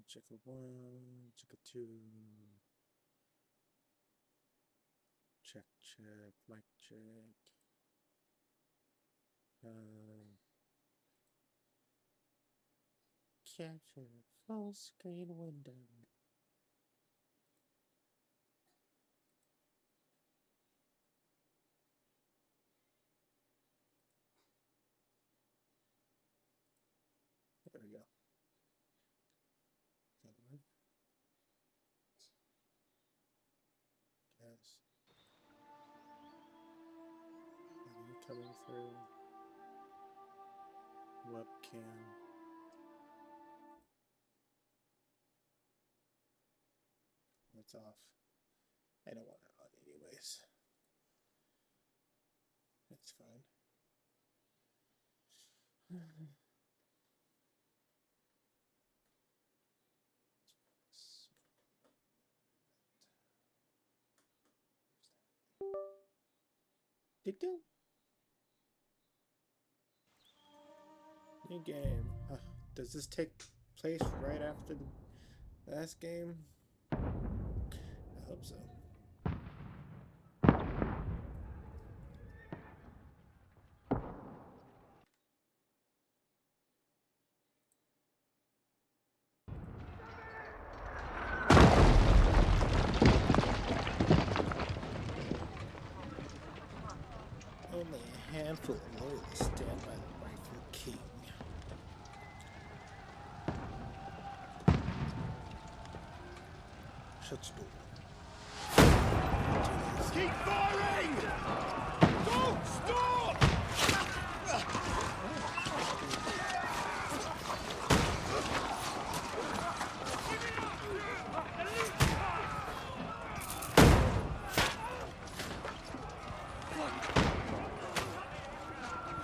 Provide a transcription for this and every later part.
check a 1, check a 2. Check, mic check. Capture full screen window. There we go. Does that work? Yes. Audio coming through. Webcam. It's off. I don't want it on anyways. It's fine. Ding. New game. Does this take place right after the last game? I hope so. Only a handful of loyalists stand by the rightful king. Shut the door. Keep firing! Don't stop!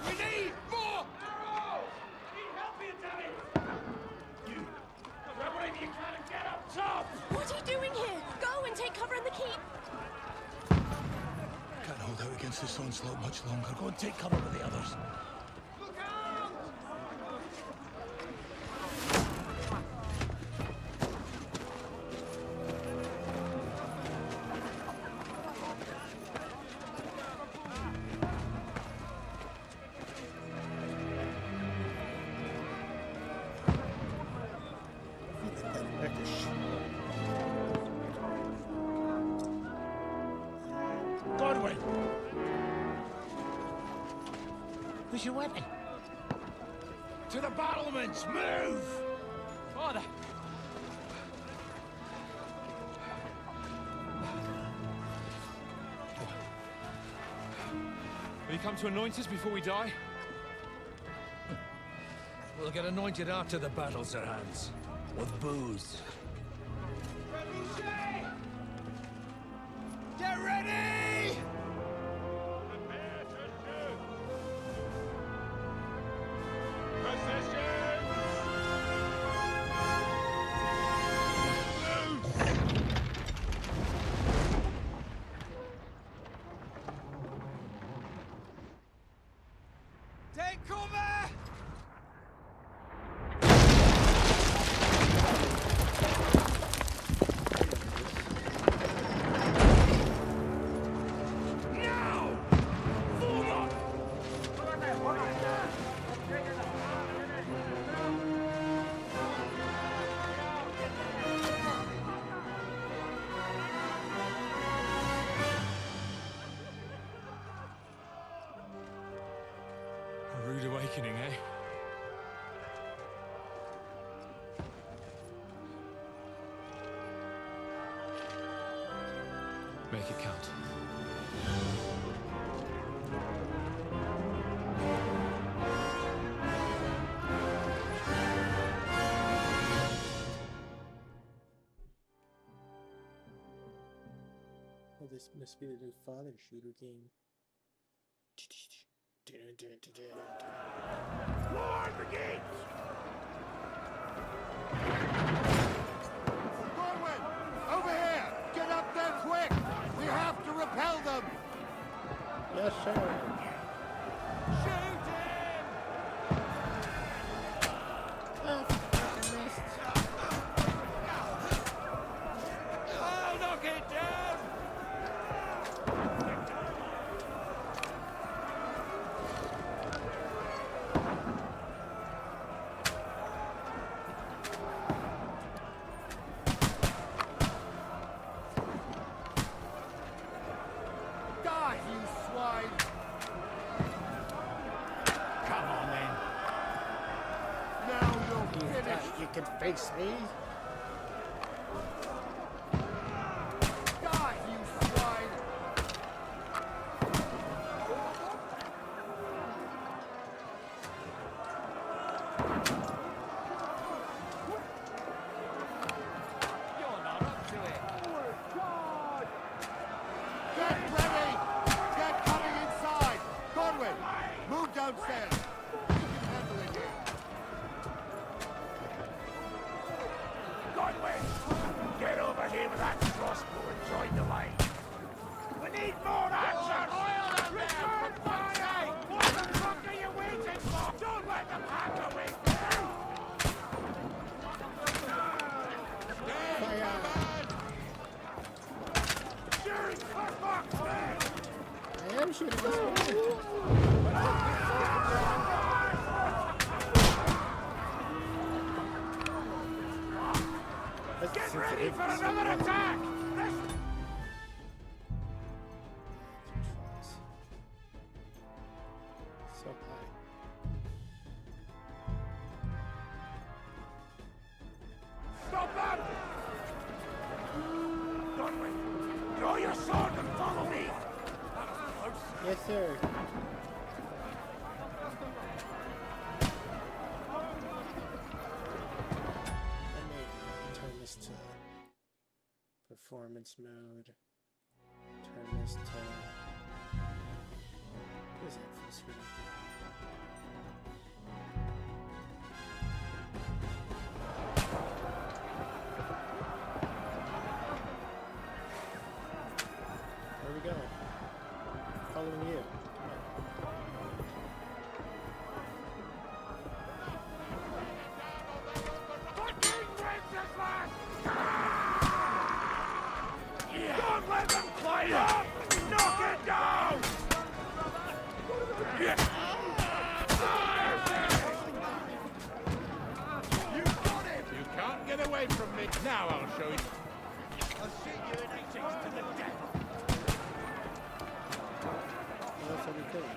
We need more! We need help here, damn it! You! Grab whatever you can and get up top! What are you doing here? Go and take cover in the keep. Can't hold out against this onslaught much longer. Go and take cover with the others. Look out! Godwin! Where's your weapon? To the battlements! Move! Father! Will you come to anoint us before we die? We'll get anointed after the battles are hands. With booze. Get ready! Take cover! Now! Forward! A rude awakening, eh? Make it count. Oh, this must be the new father shooter game. War begins! Godwin! Over here! Get up there quick! We have to repel them! Yes, sir. Shoot him! Oh, I missed. you can face me. Die, you swine! You're not up to it. Get ready! Get coming inside! Godwin, move downstairs. You can handle it here. Godwin, get over here with that crossbow and join the line. We need more action! Return fire! What the fuck are you waiting for? Don't let them hack away! Fire! Shoot for fuck's sake! I am shooting this one. Get ready for another attack! So high. Stop them! Godwin, draw your sword and follow me! Yes, sir. Let me turn this to performance mode. Turn this to. What is that full screen? Where are we going? Following you. Fucking Wenceslas! Don't let them climb up! Knock it down! You got him! You can't get away from me. Now I'll show you. I'll see you in 18 to the death. What else are we doing?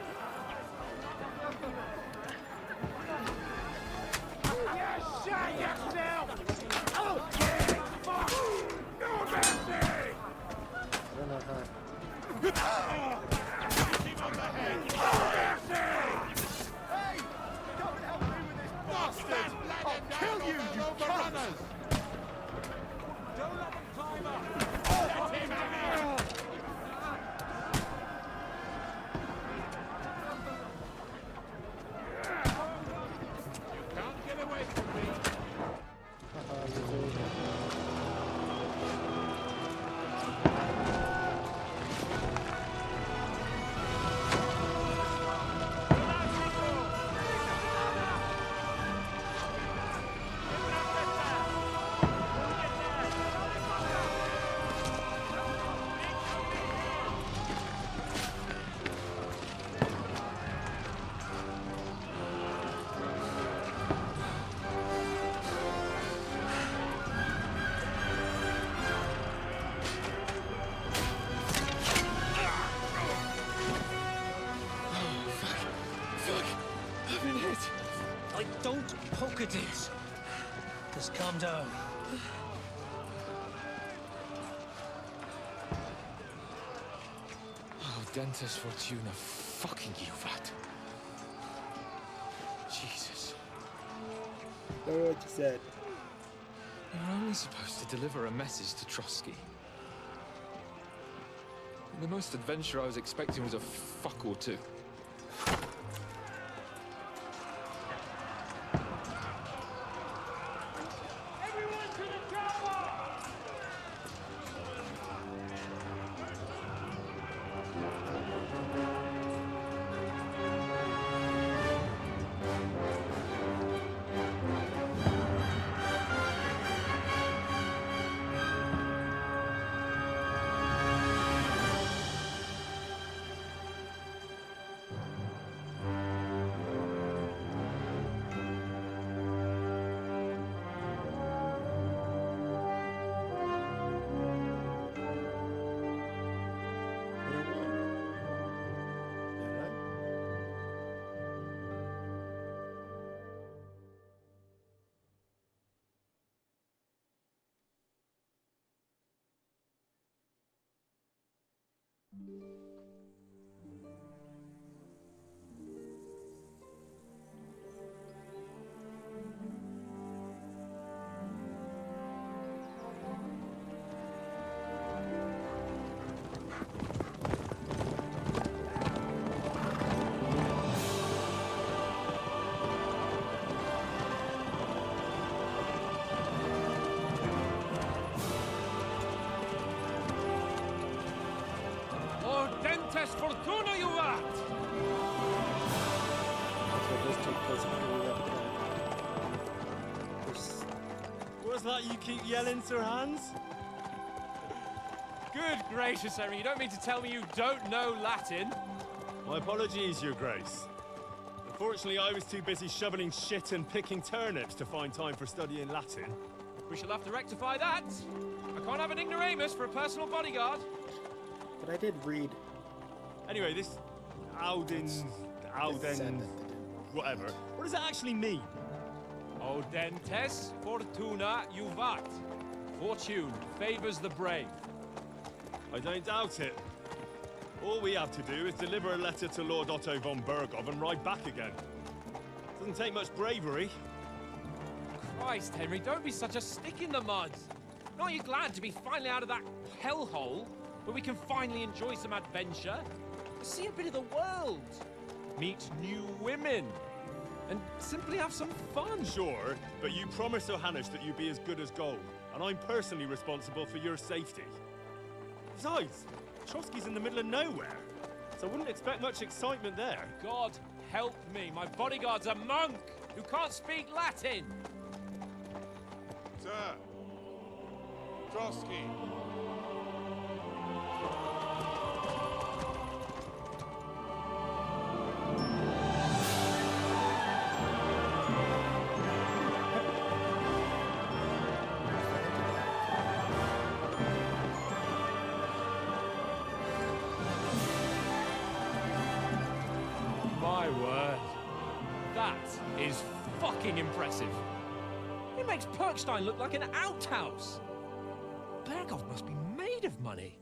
You shot yourself! Oh, yeah! Fuck! No mercy! I don't know how. Hit him on the head! No mercy! Hey! Come and help me with this bastard! I'll kill you, you overrunners! Don't let them climb up! Let him have it! You can't get away from me! Don't poke at it. Just calm down. Oh, Dentes Fortuna, fucking you, Vat. Jesus. Don't know what you said. You're only supposed to deliver a message to Trotsky. The most adventure I was expecting was a fuck or two. Everyone to the tower! fortuna juvat! So it does take place after we left this. What's that you keep yelling, Sir Hans? Good gracious, Henry, you don't mean to tell me you don't know Latin? My apologies, Your Grace. Unfortunately, I was too busy shoveling shit and picking turnips to find time for studying Latin. We shall have to rectify that. I can't have an ignoramus for a personal bodyguard. But I did read. Anyway, this It said Auden, that they didn't. whatever. What does that actually mean? Audentes fortuna juvat. Fortune favors the brave. I don't doubt it. All we have to do is deliver a letter to Lord Otto von Bergov and ride back again. Doesn't take much bravery. Christ, Henry, don't be such a stick in the mud. Aren't you glad to be finally out of that hellhole where we can finally enjoy some adventure? See a bit of the world, meet new women, and simply have some fun. Sure, but you promised Johannes that you'd be as good as gold, and I'm personally responsible for your safety. Besides, Trotsky's in the middle of nowhere, so I wouldn't expect much excitement there. God help me, my bodyguard's a monk who can't speak Latin. Sir. Trotsky. My word. That is fucking impressive. It makes Perkstein look like an outhouse. Bergov must be made of money.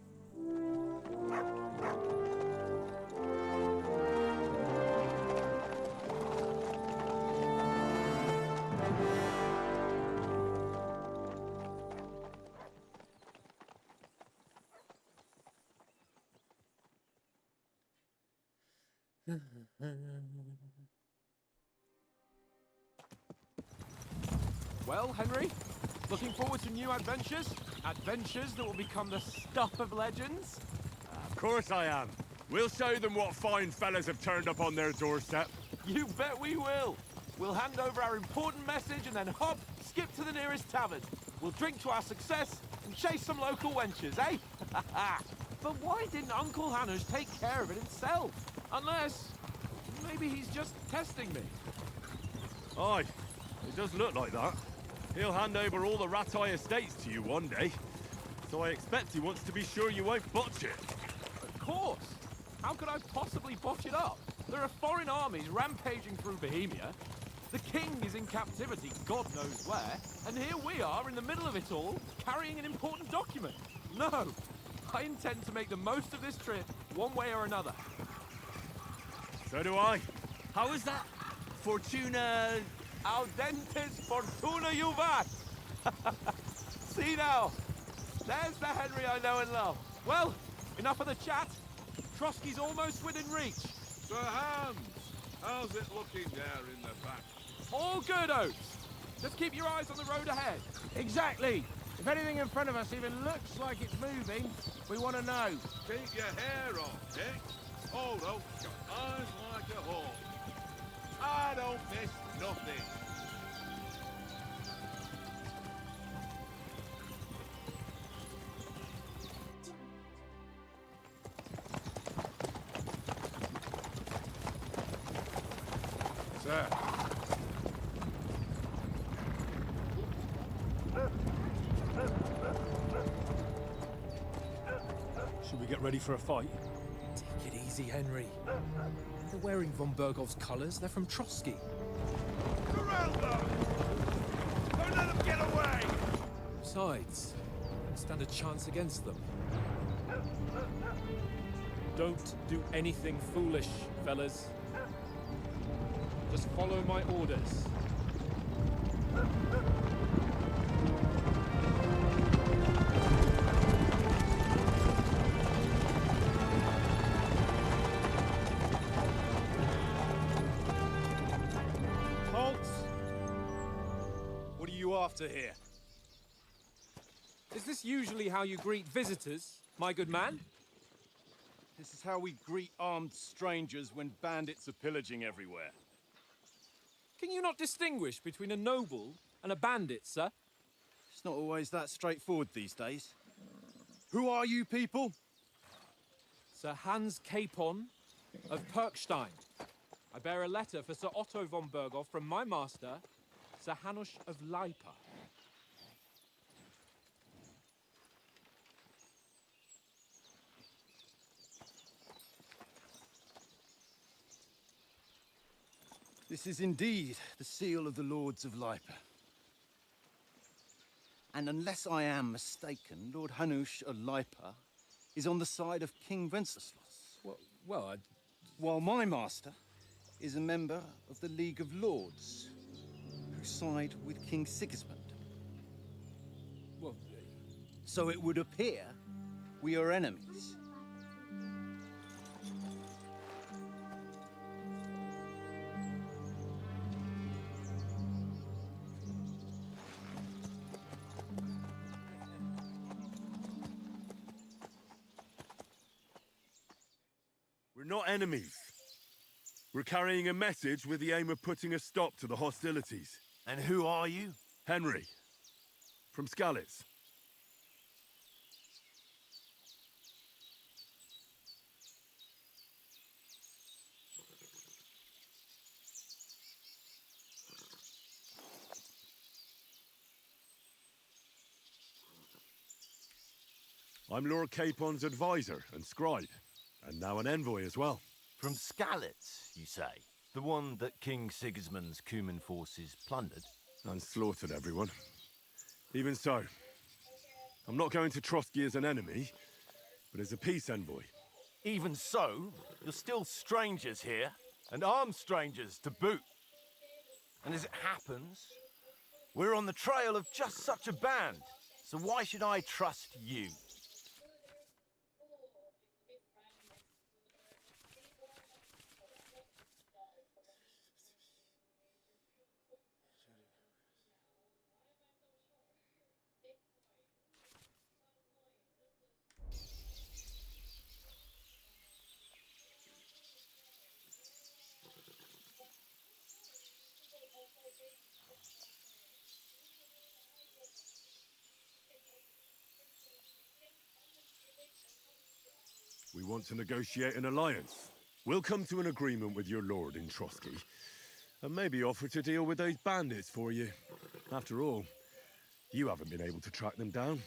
Well, Henry, looking forward to new adventures? Adventures that will become the stuff of legends? Of course I am. We'll show them what fine fellas have turned up on their doorstep. You bet we will. We'll hand over our important message and then hop, skip to the nearest tavern. We'll drink to our success and chase some local wenches, eh? But why didn't Uncle Hanners take care of it himself? Unless, maybe he's just testing me. Aye, it does look like that. He'll hand over all the Ratai estates to you one day. So I expect he wants to be sure you won't botch it. Of course. How could I possibly botch it up? There are foreign armies rampaging through Bohemia. The king is in captivity, God knows where. And here we are in the middle of it all, carrying an important document. No, I intend to make the most of this trip, one way or another. So do I. How is that? Fortuna... Audentes fortuna juvat! See now, there's the Henry I know and love. Well, enough of the chat. Trotsky's almost within reach. Sir Hans, how's it looking there in the back? All good, Oates. Just keep your eyes on the road ahead. Exactly. If anything in front of us even looks like it's moving, we want to know. Keep your hair on, Dick. Although, your eyes like a hawk. I don't miss nothing. Sir. Should we get ready for a fight? Take it easy, Henry. They're wearing von Bergov's colours. They're from Trotsky. Around them! Don't let them get away! Besides, don't stand a chance against them. Don't do anything foolish, fellas. Just follow my orders. Halt! What are you after here? Is this usually how you greet visitors, my good man? This is how we greet armed strangers when bandits are pillaging everywhere. Can you not distinguish between a noble and a bandit, sir? It's not always that straightforward these days. Who are you people? Sir Hans Capon of Perkstein. I bear a letter for Sir Otto von Berghoff from my master, Sir Hanush of Leipa. This is indeed the seal of the Lords of Leipa. And unless I am mistaken, Lord Hanush of Leipa is on the side of King Wenceslas. Well, While my master is a member of the League of Lords, who side with King Sigismund. well, So it would appear we are enemies. We're not enemies. We're carrying a message with the aim of putting a stop to the hostilities. And who are you? Henry, from Skalitz. I'm Lord Capon's advisor and scribe, and now an envoy as well. From Skalitz, you say? The one that King Sigismund's Cuman forces plundered? And slaughtered everyone. Even so, I'm not going to Trotsky as an enemy, but as a peace envoy. Even so, you're still strangers here, and armed strangers to boot. And as it happens, we're on the trail of just such a band, so why should I trust you? We want to negotiate an alliance. We'll come to an agreement with your lord in Trotsky, and maybe offer to deal with those bandits for you. After all, you haven't been able to track them down.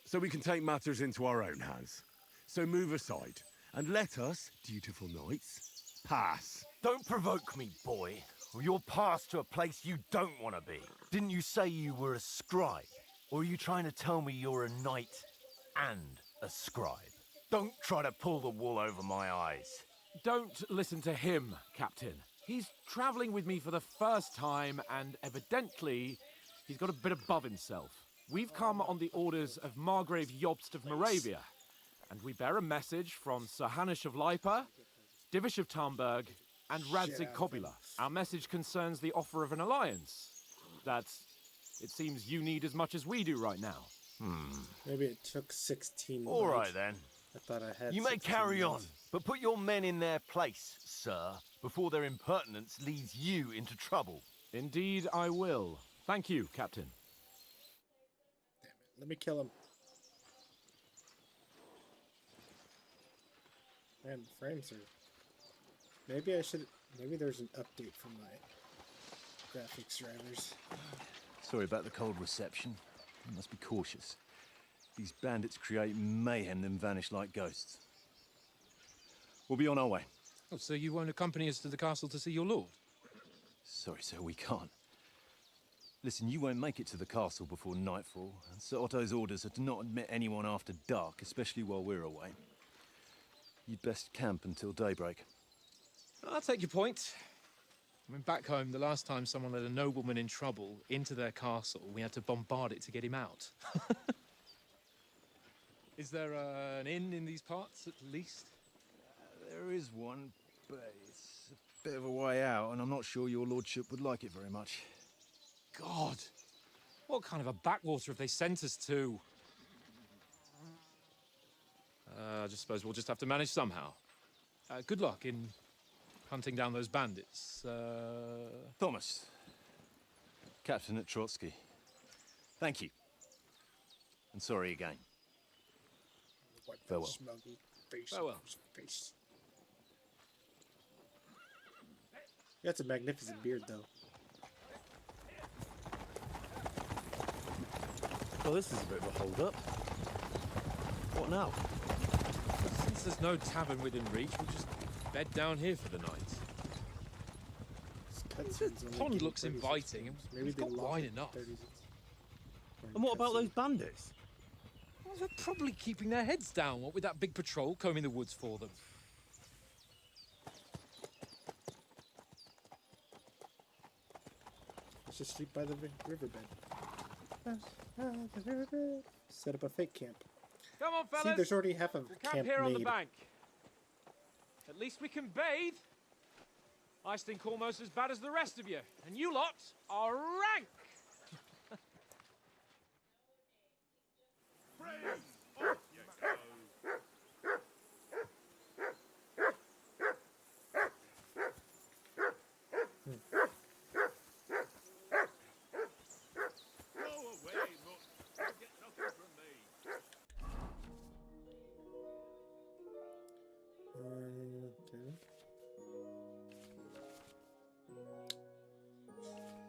So we can take matters into our own hands. So move aside, and let us, dutiful knights, pass. Don't provoke me, boy, or you'll pass to a place you don't want to be. Didn't you say you were a scribe? Or are you trying to tell me you're a knight and a scribe? Don't try to pull the wool over my eyes. Don't listen to him, Captain. He's traveling with me for the first time, and evidently, he's got a bit above himself. We've come on the orders of Margrave Jobst of Moravia, and we bear a message from Sir Hanush of Leipa, Divish of Tarnberg, and Radzig Kobula. Our message concerns the offer of an alliance that it seems you need as much as we do right now. Maybe it took 16 All right nights. then. I thought I had You may 16 carry on, nights. but put your men in their place, sir, before their impertinence leads you into trouble. Indeed, I will. Thank you, Captain. Let me kill him. Man, the frames are... Maybe I should... Maybe there's an update from my graphics drivers. Sorry about the cold reception. You must be cautious. These bandits create mayhem, then vanish like ghosts. We'll be on our way. Oh, so you won't accompany us to the castle to see your lord? Sorry, sir, we can't. Listen, you won't make it to the castle before nightfall, and Sir Otto's orders are to not admit anyone after dark, especially while we're away. You'd best camp until daybreak. I'll take your point. I mean, back home, the last time someone led a nobleman in trouble into their castle, we had to bombard it to get him out. Is there an inn in these parts, at least? There is one, but it's a bit of a way out, and I'm not sure your lordship would like it very much. God! What kind of a backwater have they sent us to? I just suppose we'll just have to manage somehow. Good luck in hunting down those bandits. Thomas, Captain at Trotsky. Thank you. And sorry again. Wipe that Farewell. smuggy face Farewell. off his face. That's a magnificent beard, though. Well, this is a bit of a hold-up. What now? Since there's no tavern within reach, we'll just bed down here for the night. The pond looks inviting, and Maybe we've they got lock wine it enough. 36. And what about those bandits? Well, they're probably keeping their heads down, what with that big patrol combing the woods for them. Let's just sleep by the riverbed. Set up a fake camp. Come on, fellas. See, there's already half a We'll camp camp here on the made. bank. At least we can bathe. I stink almost as bad as the rest of you, and you lot are rank.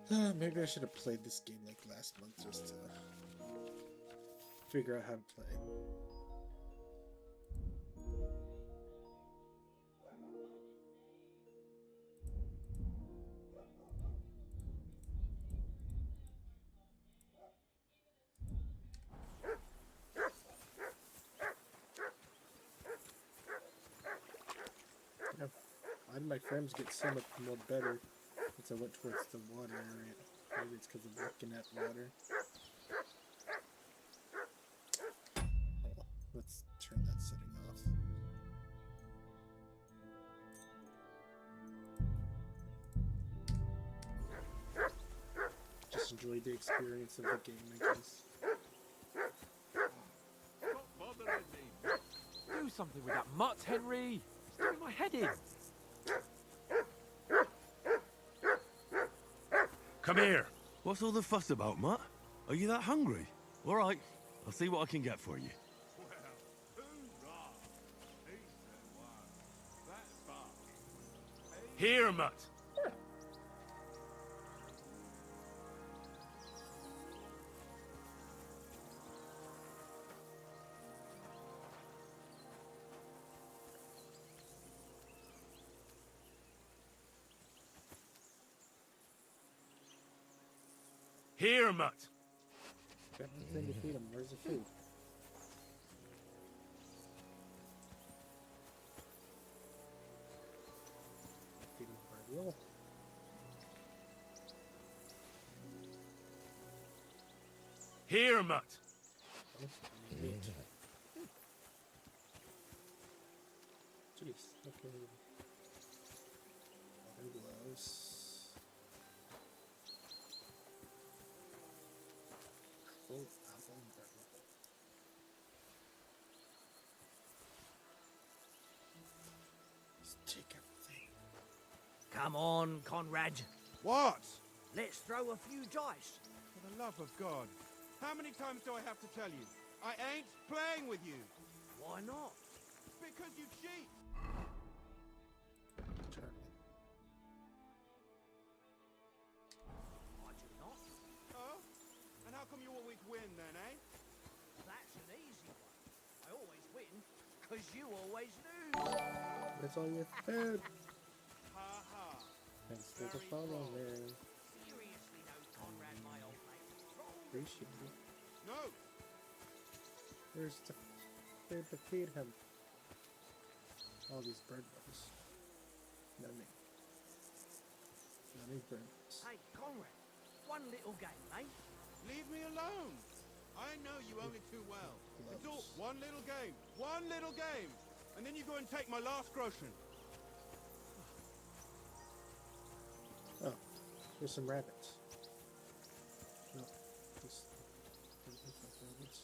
Okay. Maybe I should have played this game like last month just to figure out how to play. Why did my frames get so much more better once I went towards the water area? Maybe it's because I'm looking at water. Oh, let's turn that setting off. Just enjoy the experience of the game, I guess. Do something with that mutt, Henry. It's doing my head in. Come here. What's all the fuss about, Mutt? Are you that hungry? All right, I'll see what I can get for you. Here, Mutt. Here, Mutt. Got nothing to feed him. Where's the food? Feed him ravioli. Here, Mutt. Meat. Jeez. Okay. Water gloves. Full apple and bread. Just take everything. Come on, Conrad. What? Let's throw a few dice. For the love of God. How many times do I have to tell you? I ain't playing with you. Why not? Because you cheat. Charlie. I do not. Oh? And how come you always win then, eh? That's an easy one. I always win, because you always lose. That's all your food. Ha ha. Thanks for the follow, man. Seriously though, Conrad, my old mate. Appreciate it. No. Where's the food to feed him? All these bird bugs. No me. No me bird bugs. Hey, Conrad, one little game, eh? Leave me alone. I know you only too well. It's all Gloves. one little game. One little game. And then you go and take my last groschen. Oh, there's some rabbits. No, just rabbits.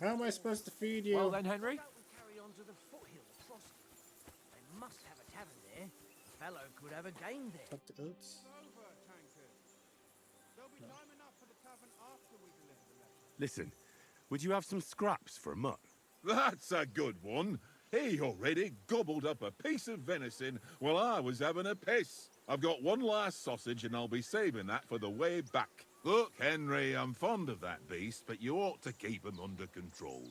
How am I supposed to feed you? Well then, Henry. How about we carry on to the foothill of Trotsky? They must have a tavern there. A fellow could have a game there. Talk to Oats. Over, tankers. There'll be time enough for the tavern after we deliver the letter. Listen, would you have some scraps for a mutt? That's a good one. He already gobbled up a piece of venison while I was having a piss. I've got one last sausage and I'll be saving that for the way back. Look, Henry, I'm fond of that beast, but you ought to keep him under control.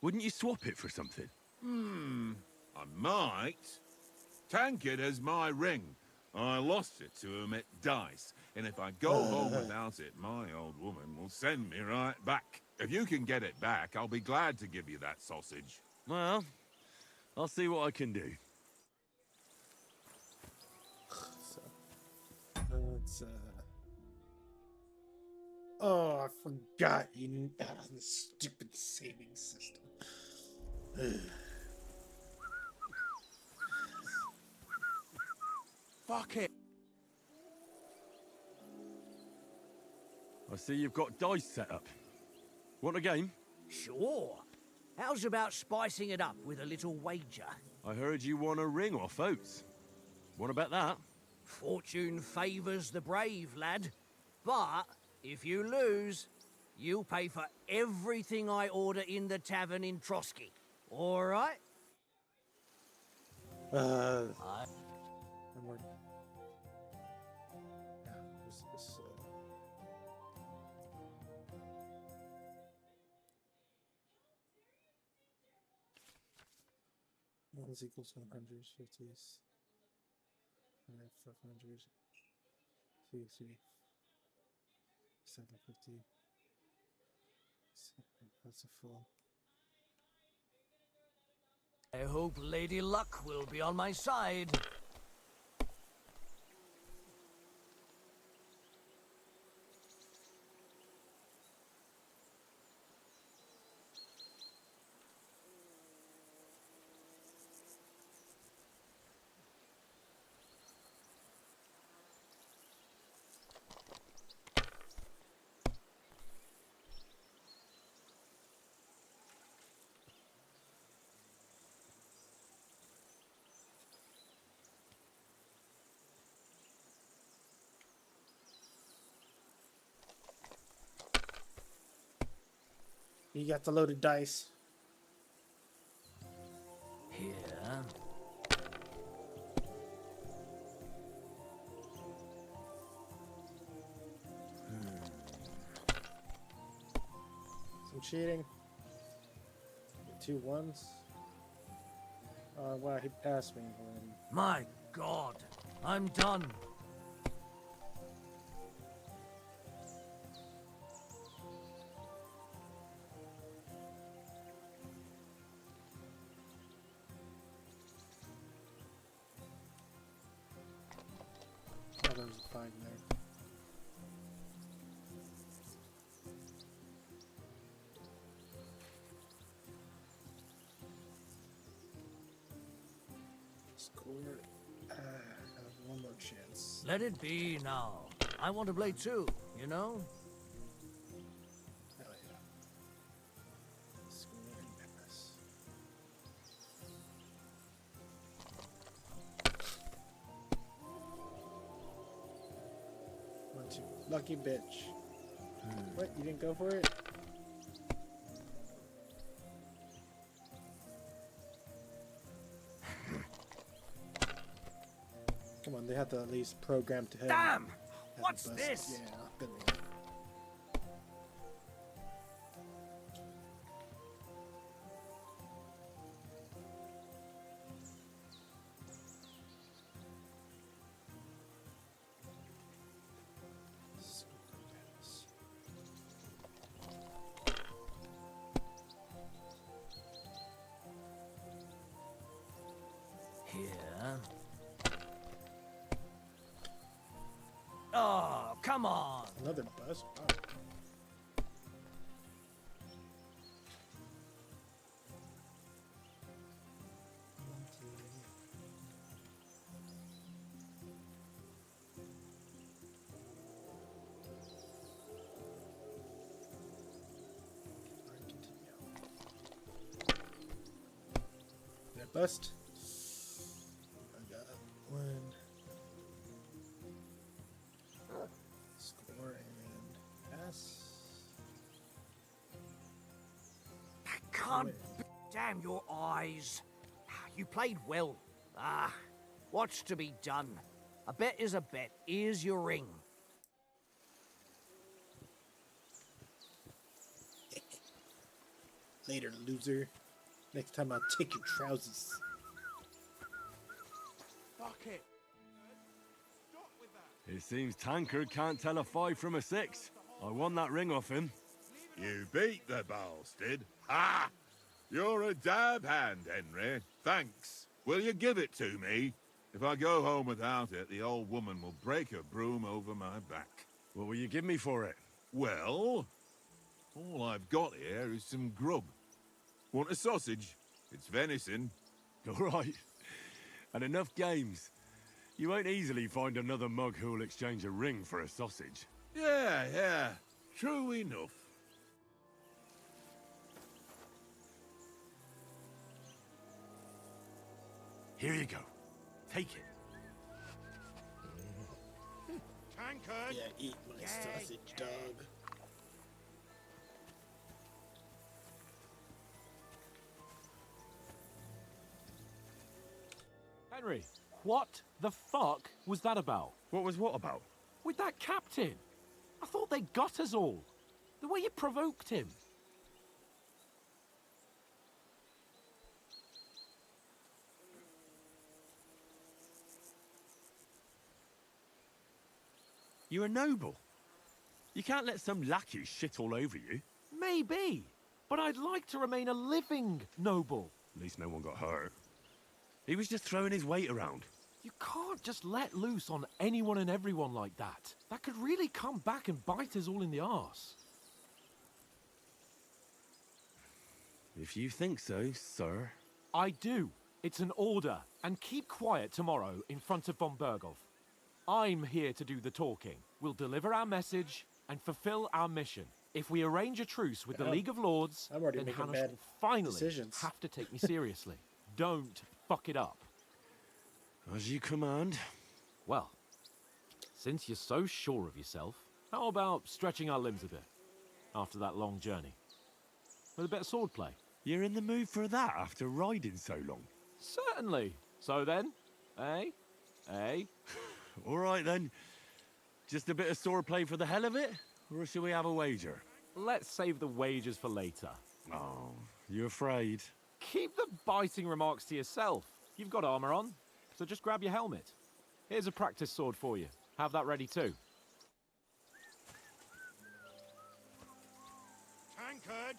Wouldn't you swap it for something? I might. Tankard has my ring. I lost it to him at dice, and if I go home without it, my old woman will send me right back. If you can get it back, I'll be glad to give you that sausage. Well, I'll see what I can do. So, let's, oh, I forgot you the stupid saving system. Fuck it. I see you've got dice set up. Want a game? Sure. How's about spicing it up with a little wager? I heard you won a ring off Oats. What about that? Fortune favours the brave, lad. But if you lose, you'll pay for everything I order in the tavern in Trotsky. All right? And we're... Yeah, what's this, 1 is equals 100, 50s, 500, 2, 750. That's a full. I hope Lady Luck will be on my side. You got the loaded dice. Here. Some cheating. 2 1s. Wow, he passed me already. My God, I'm done. Oh, there was a 5 there. Score. I have 1 more chance. Let it be now. I want to play too, you know? Oh, yeah. Score and pass. One, two. Lucky bitch. What? You didn't go for it? Come on, they have to at least program to him. Damn! Have a What's bust. this? Yeah, good one. Here. Oh, come on. Another bus? Wow. Bust. I got one. Score and pass. I can't. Damn your eyes. You played well. What's to be done? A bet is a bet. Here's your ring. Later, loser. Next time I'll take your trousers. Fuck it. It seems Tankard can't tell a 5 from a 6. I won that ring off him. You beat the bastard. Ha! You're a dab hand, Henry. Thanks. Will you give it to me? If I go home without it, the old woman will break her broom over my back. What will you give me for it? Well, all I've got here is some grub. Want a sausage? It's venison. All right. And enough games. You won't easily find another mug who'll exchange a ring for a sausage. Yeah. True enough. Here you go. Take it. Tankard! Yeah, eat my sausage, dog. Henry, what the fuck was that about? What was what about? With that captain? I thought they got us all. The way you provoked him. You're a noble. You can't let some lackey shit all over you. Maybe, but I'd like to remain a living noble. At least no one got hurt. He was just throwing his weight around. You can't just let loose on anyone and everyone like that. That could really come back and bite us all in the arse. If you think so, sir. I do. It's an order. And keep quiet tomorrow in front of von Berghoff. I'm here to do the talking. We'll deliver our message and fulfill our mission. If we arrange a truce with the League of Lords, I'm already then making Hanush bad will finally decisions. have to take me seriously. Don't fuck it up. As you command. Well, since you're so sure of yourself, how about stretching our limbs a bit after that long journey? With a bit of swordplay. You're in the mood for that after riding so long? Certainly. So then, eh? All right then. Just a bit of swordplay for the hell of it? Or shall we have a wager? Let's save the wagers for later. Oh, you afraid? Keep the biting remarks to yourself. You've got armor on, so just grab your helmet. Here's a practice sword for you. Have that ready too. Tankard!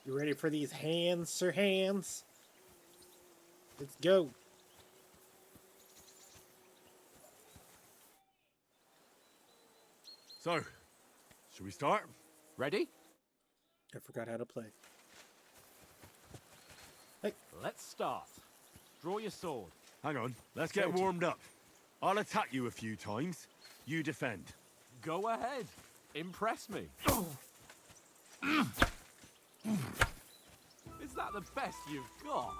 You ready for these hands, Sir Hands? Let's go. So, should we start? Ready? I forgot how to play. Let's start. Draw your sword. Hang on, let's get warmed up. I'll attack you a few times. You defend. Go ahead. Impress me. Is that the best you've got?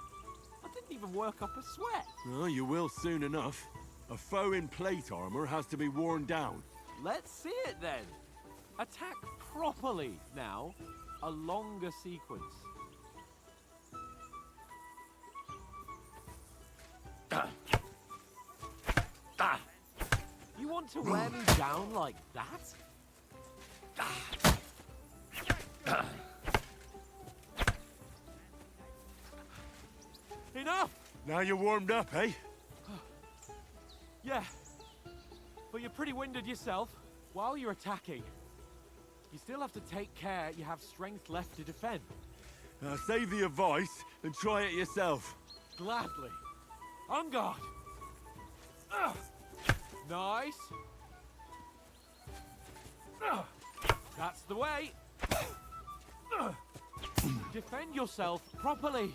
I didn't even work up a sweat. Oh, you will soon enough. A foe in plate armor has to be worn down. Let's see it then. Attack properly now. A longer sequence. You want to wear me down like that? Enough! Now you're warmed up, eh? Yeah, but you're pretty winded yourself. While you're attacking, you still have to take care you have strength left to defend. Save the advice and try it yourself. Gladly. On guard. Nice. That's the way. Defend yourself properly.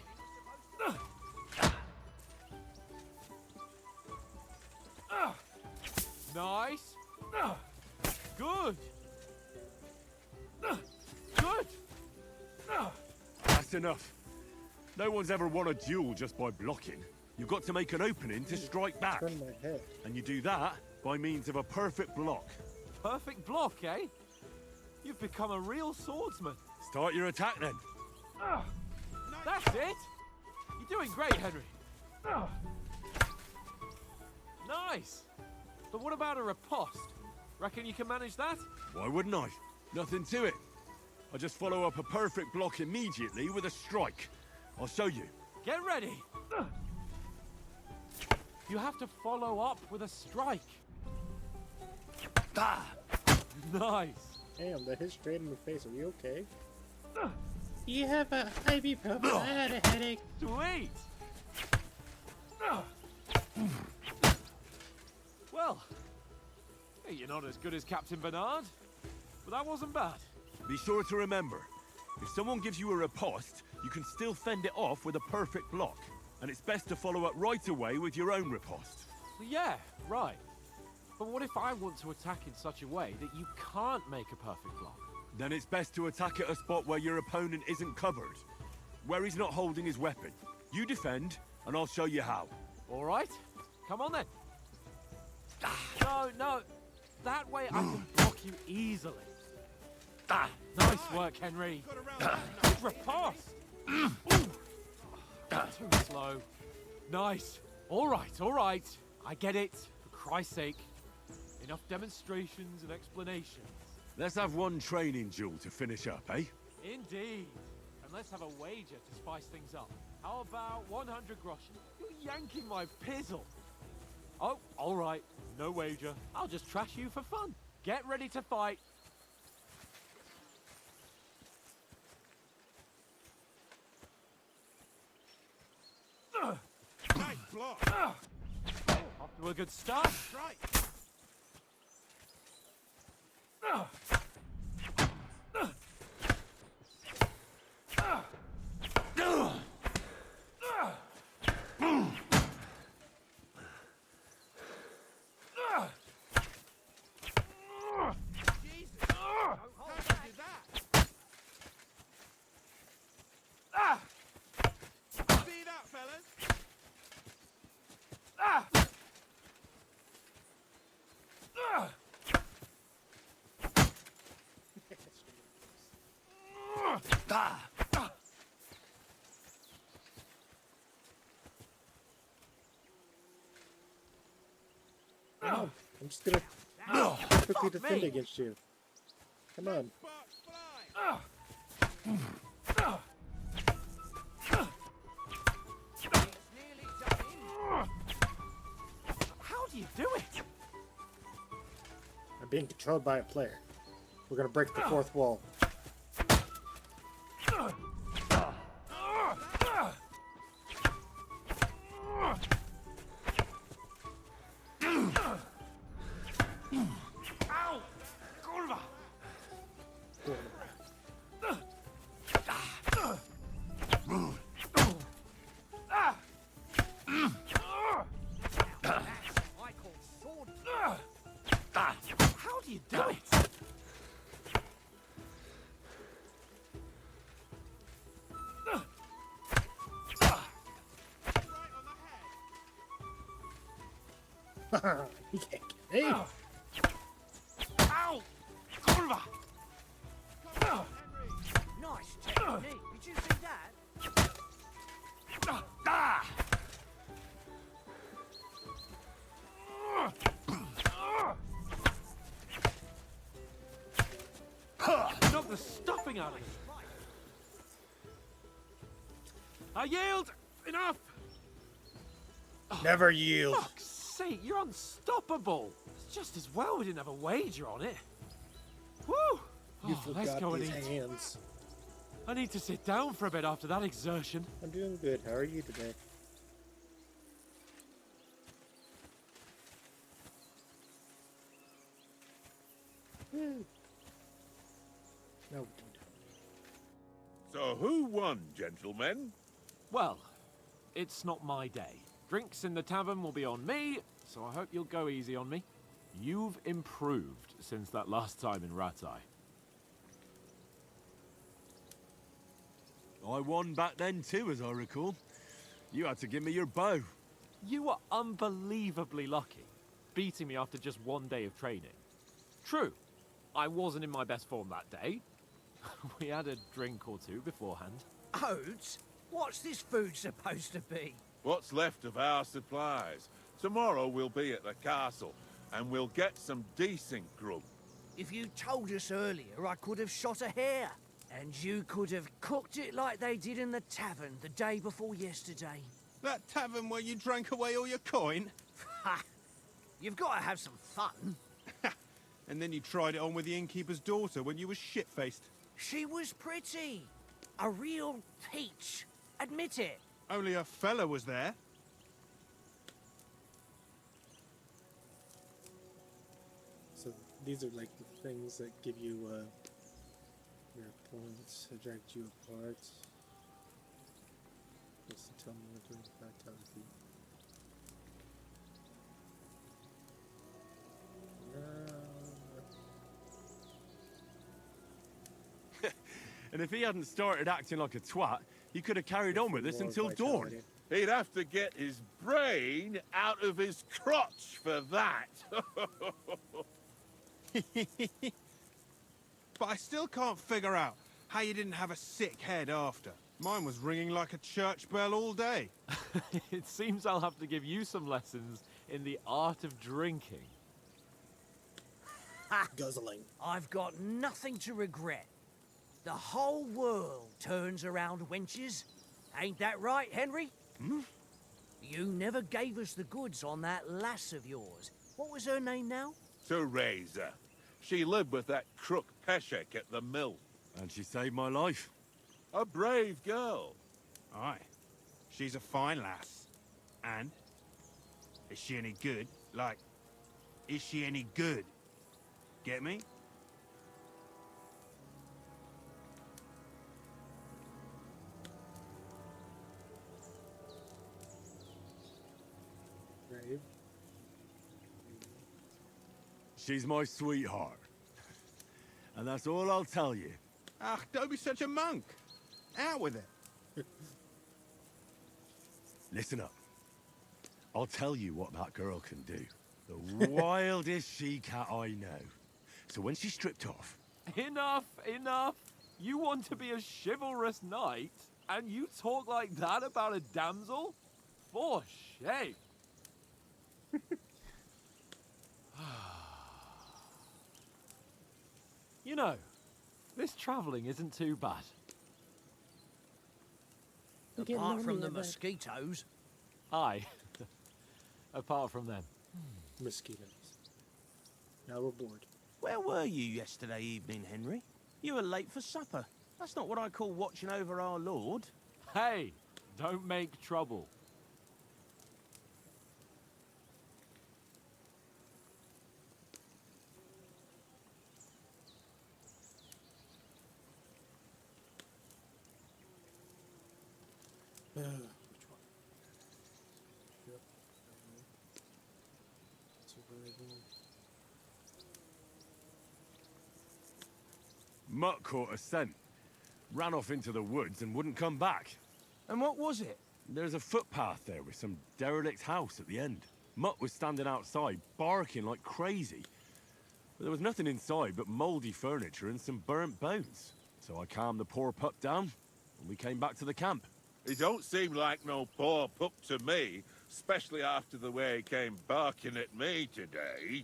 Nice. Good. Good. That's enough. No one's ever won a duel just by blocking. You've got to make an opening to strike back. Turn my head. And you do that by means of a perfect block. Perfect block, eh? You've become a real swordsman. Start your attack then. That's it. You're doing great, Henry. Nice. But what about a riposte? Reckon you can manage that? Why wouldn't I? Nothing to it. I just follow up a perfect block immediately with a strike. I'll show you. Get ready. You have to follow up with a strike. Nice. Damn, that hit straight in the face. Are you okay? You have a ibuprofen. I had a headache. Sweet. Well, hey, you're not as good as Captain Bernard, but that wasn't bad. Be sure to remember, if someone gives you a riposte, you can still fend it off with a perfect block. And it's best to follow up right away with your own riposte. Yeah, right. But what if I want to attack in such a way that you can't make a perfect block? Then it's best to attack at a spot where your opponent isn't covered. Where he's not holding his weapon. You defend, and I'll show you how. All right. Come on then. No. That way I can block you easily. Nice work, Henry. Good riposte. Too slow. Nice. All right. I get it. For Christ's sake. Enough demonstrations and explanations. Let's have one training duel to finish up, eh? Indeed. And let's have a wager to spice things up. How about 100 groschen? You're yanking my pizzle. Oh, all right. No wager. I'll just trash you for fun. Get ready to fight. Nice block. Off to a good start. Right. See that, fellas? I'm just gonna quickly defend against you. Come on. How do you do it? I'm being controlled by a player. We're gonna break the fourth wall. Ow! Kurwa! How do you do it? You can't get me. Ow! Kurwa! Nice technique. Did you see that? Knock the stuffing out of it. I yield! Enough! Never yield. Fuck's sake, you're unstoppable! It's just as well we didn't have a wager on it. Woo! You Oh, let's forgot go and these eat. hands. I need to sit down for a bit after that exertion. I'm doing good. How are you today? No, we don't. So who won, gentlemen? Well, it's not my day. Drinks in the tavern will be on me, so I hope you'll go easy on me. You've improved since that last time in Ratai. I won back then too, as I recall. You had to give me your bow. You were unbelievably lucky, beating me after just one day of training. True, I wasn't in my best form that day. We had a drink or two beforehand. Oats? What's this food supposed to be? What's left of our supplies. Tomorrow we'll be at the castle, and we'll get some decent grub. If you told us earlier, I could have shot a hare. And you could have cooked it like they did in the tavern the day before yesterday. That tavern where you drank away all your coin? Ha! You've got to have some fun. And then you tried it on with the innkeeper's daughter when you were shit-faced. She was pretty. A real peach. Admit it. Only a fella was there. So these are like the things that give you your points. I dragged you apart. Just to tell me what to vitality. And if he hadn't started acting like a twat, he could have carried on with us until dawn. He'd have to get his brain out of his crotch for that. But I still can't figure out how you didn't have a sick head after. Mine was ringing like a church bell all day. It seems I'll have to give you some lessons in the art of drinking. Ha! Guzzling. I've got nothing to regret. The whole world turns around wenches. Ain't that right, Henry? Hmm? You never gave us the goods on that lass of yours. What was her name now? Teresa. She lived with that crook Peshek at the mill. And she saved my life. A brave girl. Aye. She's a fine lass. And? Is she any good? Like, is she any good? Get me? Brave. She's my sweetheart. And that's all I'll tell you. Ah, don't be such a monk. Out with it. Listen up. I'll tell you what that girl can do. The wildest she-cat I know. So when she's stripped off... Enough, enough. You want to be a chivalrous knight, and you talk like that about a damsel? For shame. You know, this travelling isn't too bad. Get Apart from lonely the at night. mosquitoes. Aye. Apart from them. Mosquitoes. Now we're bored. Where were you yesterday evening, Henry? You were late for supper. That's not what I call watching over our lord. Hey, don't make trouble. Which one? Yep. Survival. Mutt caught a scent. Ran off into the woods and wouldn't come back. And what was it? There's a footpath there with some derelict house at the end. Mutt was standing outside, barking like crazy. But there was nothing inside but mouldy furniture and some burnt bones. So I calmed the poor pup down, and we came back to the camp. He don't seem like no poor pup to me, especially after the way he came barking at me today.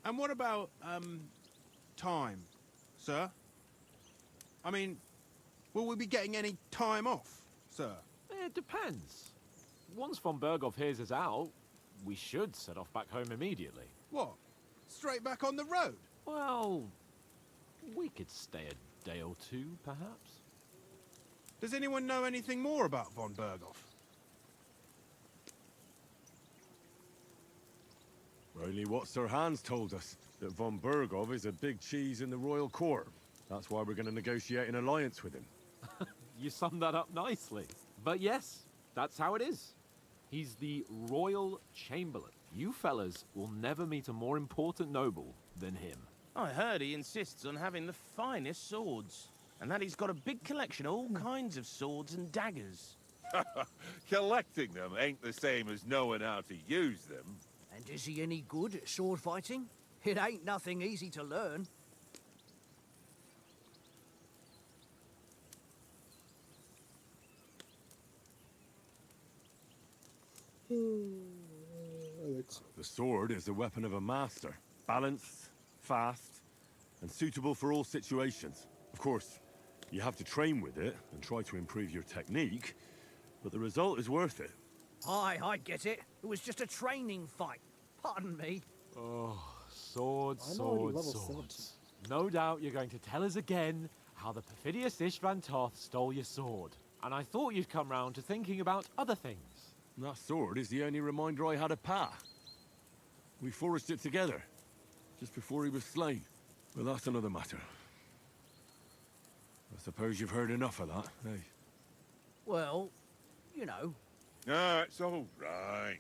And what about, time, sir? I mean, will we be getting any time off, sir? It depends. Once von Berghoff hears us out, we should set off back home immediately. What? Straight back on the road? Well, we could stay a day or two, perhaps. Does anyone know anything more about von Berghoff? Only what Sir Hans told us. That von Bergov is a big cheese in the royal court. That's why we're going to negotiate an alliance with him. You summed that up nicely. But yes, that's how it is. He's the royal chamberlain. You fellas will never meet a more important noble than him. I heard he insists on having the finest swords, and that he's got a big collection of all kinds of swords and daggers. Collecting them ain't the same as knowing how to use them. And is he any good at sword fighting? It ain't nothing easy to learn. The sword is the weapon of a master. Balanced, fast, and suitable for all situations. Of course, you have to train with it and try to improve your technique, but the result is worth it. Aye, I get it. It was just a training fight. Pardon me. Oh, swords, I'm already swords, level swords. No doubt you're going to tell us again how the perfidious Istvan Toth stole your sword. And I thought you'd come round to thinking about other things. That sword is the only reminder I had of Pa. We forged it together, just before he was slain. But that's another matter. I suppose you've heard enough of that, eh? Well, you know. Ah, it's all right.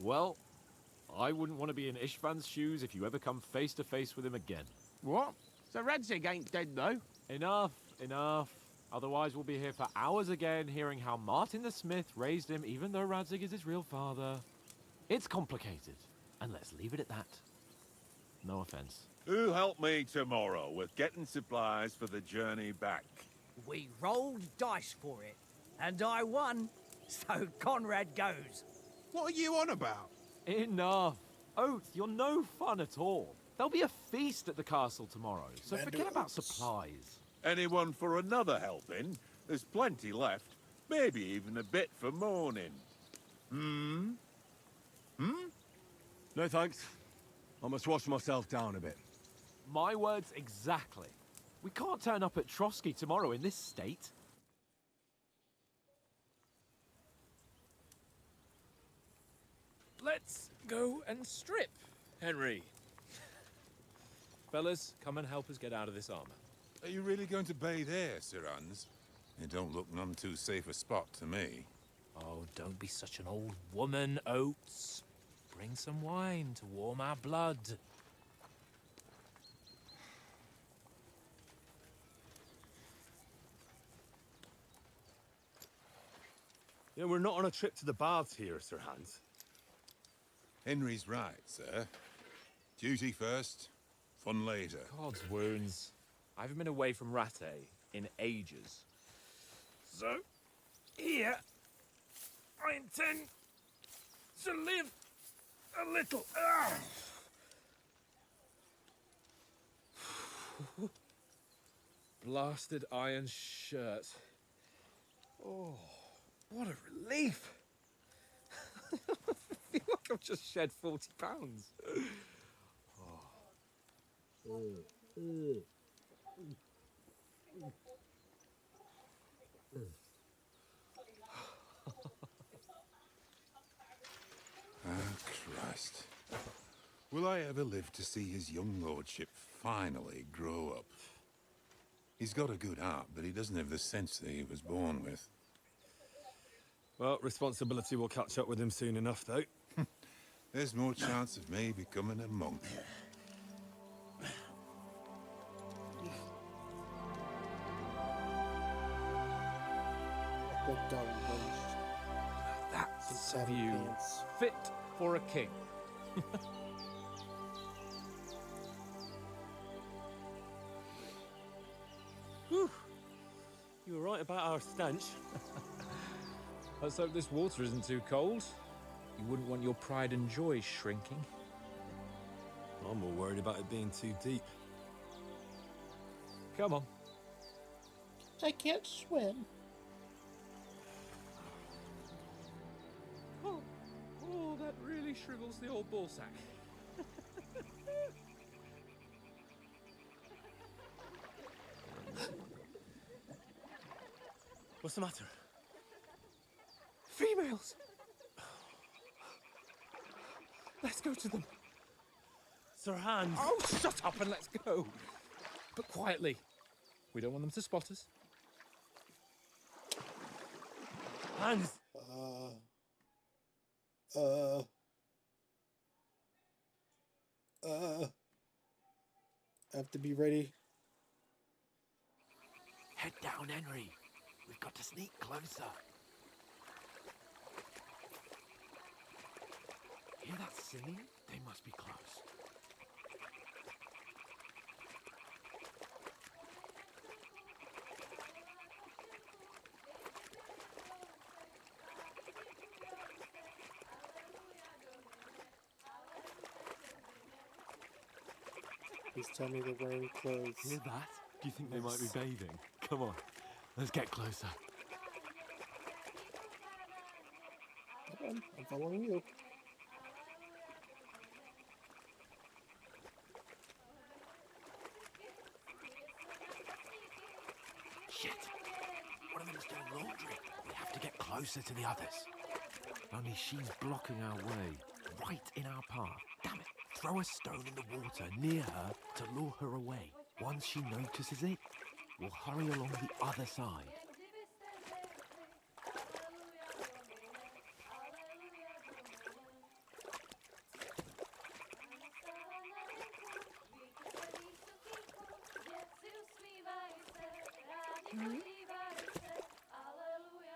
Well, I wouldn't want to be in Istvan's shoes if you ever come face to face with him again. What? So Radzig ain't dead, though? Enough, enough. Otherwise we'll be here for hours again hearing how Martin the Smith raised him even though Radzig is his real father. It's complicated, and let's leave it at that. No offense. Who'll help me tomorrow with getting supplies for the journey back? We rolled dice for it, and I won, so Conrad goes. What are you on about? Enough. Oath, you're no fun at all. There'll be a feast at the castle tomorrow, so forget about supplies. Anyone for another helping? There's plenty left. Maybe even a bit for morning. Hmm? No thanks. I must wash myself down a bit. My words exactly. We can't turn up at Trotsky tomorrow in this state. Let's go and strip, Henry. Fellas, come and help us get out of this armor. Are you really going to bathe here, Sir Hans? It don't look none too safe a spot to me. Oh, don't be such an old woman, Oates. Bring some wine to warm our blood. Yeah, we're not on a trip to the baths here, Sir Hans. Henry's right, sir. Duty first, fun later. God's wounds. I haven't been away from Rattay in ages. So, here, I intend to live a little. Blasted iron shirt. Oh, what a relief. I feel like I've just shed 40 pounds. Christ. Will I ever live to see his young lordship finally grow up? He's got a good heart, but he doesn't have the sense that he was born with. Well, responsibility will catch up with him soon enough, though. There's more chance of me becoming a monk. That's a view fit for a king. Whew. You were right about our stench. Let's hope this water isn't too cold. You wouldn't want your pride and joy shrinking. I'm more worried about it being too deep. Come on. I can't swim. Oh, that really shrivels the old ball sack. What's the matter? Females! Let's go to them. Sir Hans. Oh, shut up and let's go. But quietly. We don't want them to spot us. Hans. I have to be ready. Head down, Henry. We've got to sneak closer. Hear that singing? They must be close. Please tell me they're wearing clothes. Hear that? Do you think they might be bathing? Come on, let's get closer. Come on, I'm following you. Shit! One of them's doing laundry. We have to get closer to the others. Only she's blocking our way, right in our path. Damn it! Throw a stone in the water near her to lure her away. Once she notices it, we'll hurry along the other side.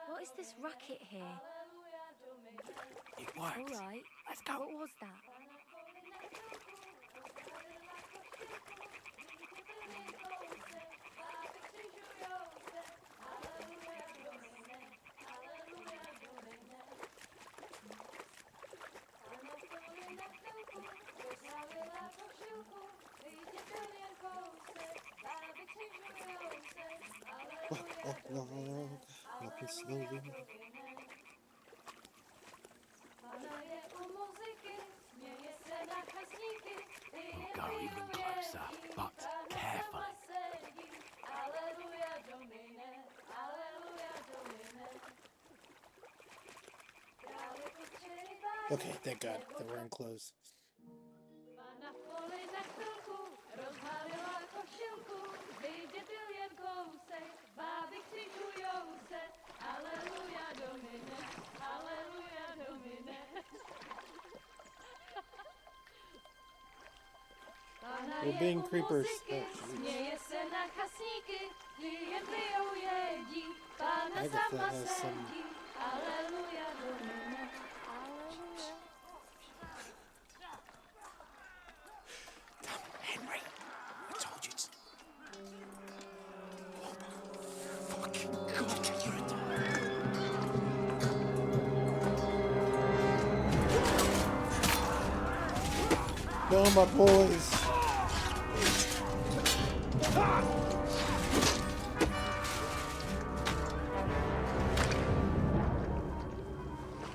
What is this racket here? It works. All right. Let's go. What was that? Walking slowly. We'll go even closer, but carefully. Okay, thank God. They're wearing clothes. We're being creepers. Oh, Agatha has some... Henry, I told you to... Fucking God, you're No, my boys.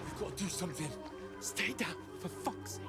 We've got to do something. Stay down, for fuck's sake.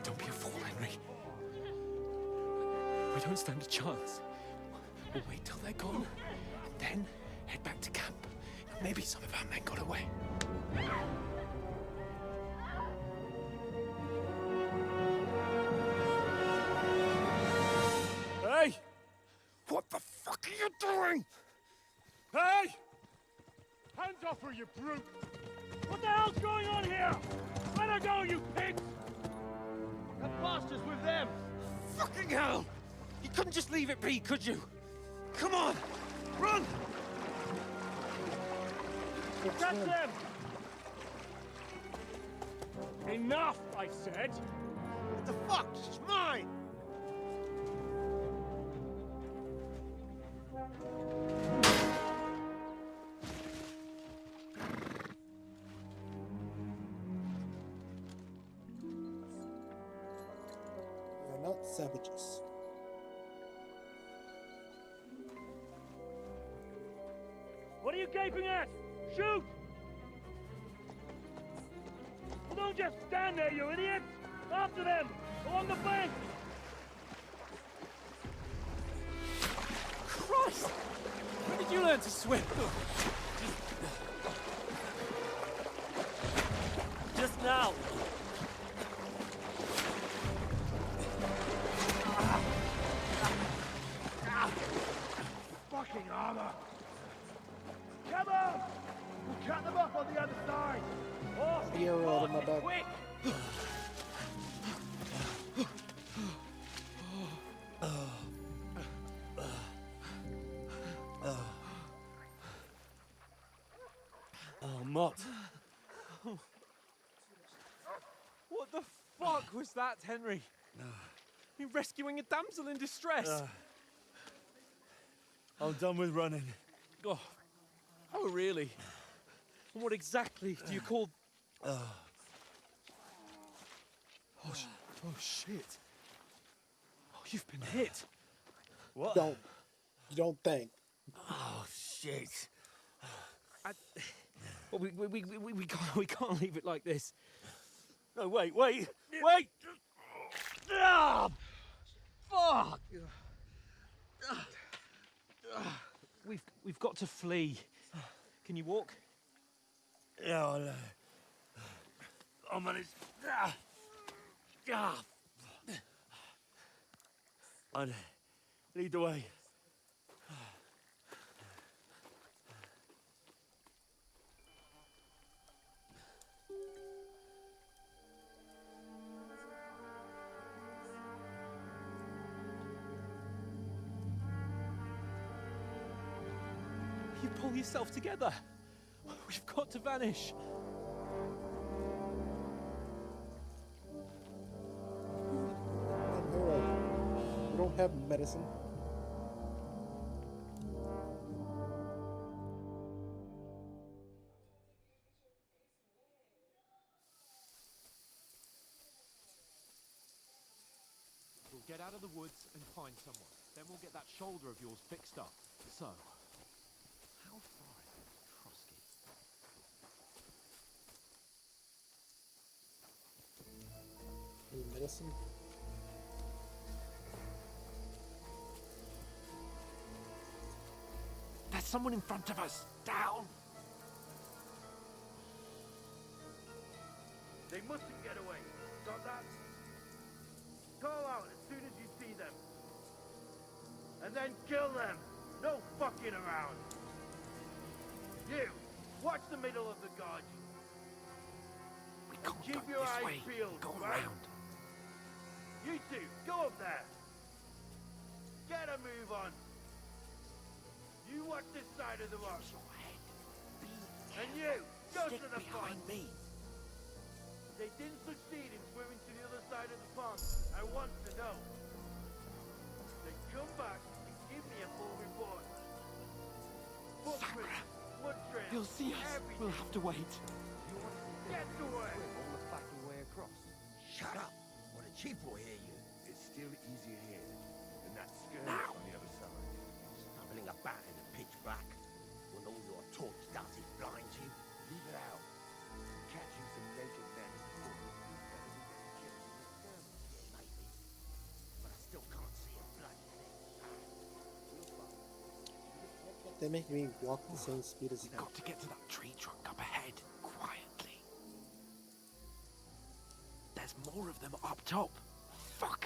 Don't be a fool, Henry. We don't stand a chance. We'll wait till they're gone, and then head back to camp. Maybe some of our men got away. Hey! What the fuck are you doing? Hey! Hands off her, you brute! What the hell's going on here? Let her go, you pigs! That bastard's with them! Fucking hell! You couldn't just leave it be, could you? Come on! Run! That's them! Enough, I said! What the fuck? She's mine! Savages. What are you gaping at? Shoot! Well, don't just stand there, you idiots! After them! Along the bank! Christ! When did you learn to swim? Just now! Fucking armor! Come on! We'll cut them off on the other side! Oh, You're out of my back. quick! Oh, Mott. What the fuck was that, Henry? You rescuing a damsel in distress? I'm done with running. Oh, really? And what exactly do you call... Oh, shit. Oh, you've been hit. What? You don't think. Oh, shit. Well, we can't leave it like this. No, wait! Ah, fuck! We've got to flee. Can you walk? Yeah, I'll manage. I'd lead the way. You pull yourself together. We've got to vanish. I'm hero. We don't have medicine. We'll get out of the woods and find someone. Then we'll get that shoulder of yours fixed up. So, how far is it to Trotsky? Need medicine. There's someone in front of us! Down! They mustn't get away. Got that? Call out as soon as you see them. And then kill them. No fucking around. You, watch the middle of the gorge. We can't Keep go your this eyes way. peeled, Go right? around. You two, go up there. Get a move on. You watch this side of the rock. And you, go to the front. Me. They didn't succeed in swimming to the other side of the pond. I want to know. Then come back and give me a full report. Footprints, blood trails, He'll see us. everything. We'll have to wait. Get to work. All the fucking way across. Shut up! Or the chief will hear you. It's still easier here than that skirmish on the other side. Stumbling about in the pitch black when all your torch does is blind you. Leave it out. Catching some naked men. Maybe. But I still can't see a bloody thing. They make me walk the same speed as We've got to get to that tree trunk up ahead, quietly. There's more of them up top. Fuck!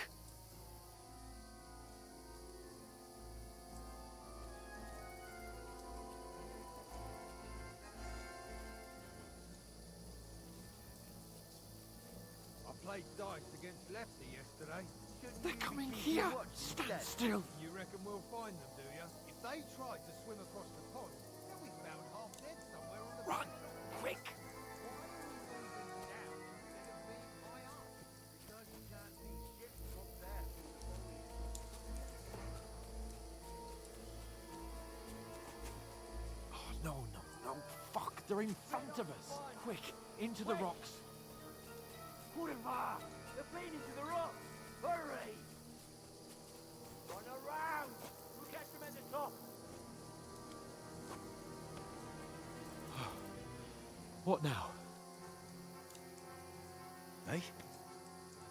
I played dice against Lefty yesterday. They're coming here! Stand still! You reckon we'll find them, do you? If they tried to swim across the pond, they'll be found half dead somewhere on the Run! beach. Quick! Why are we moving down instead of being high up? Because you can't see shit up there. Oh, no. Fuck, they're in front of us. Quick, into the rocks. Kurva! They're feeding to the rock! Hurry! What now? Eh?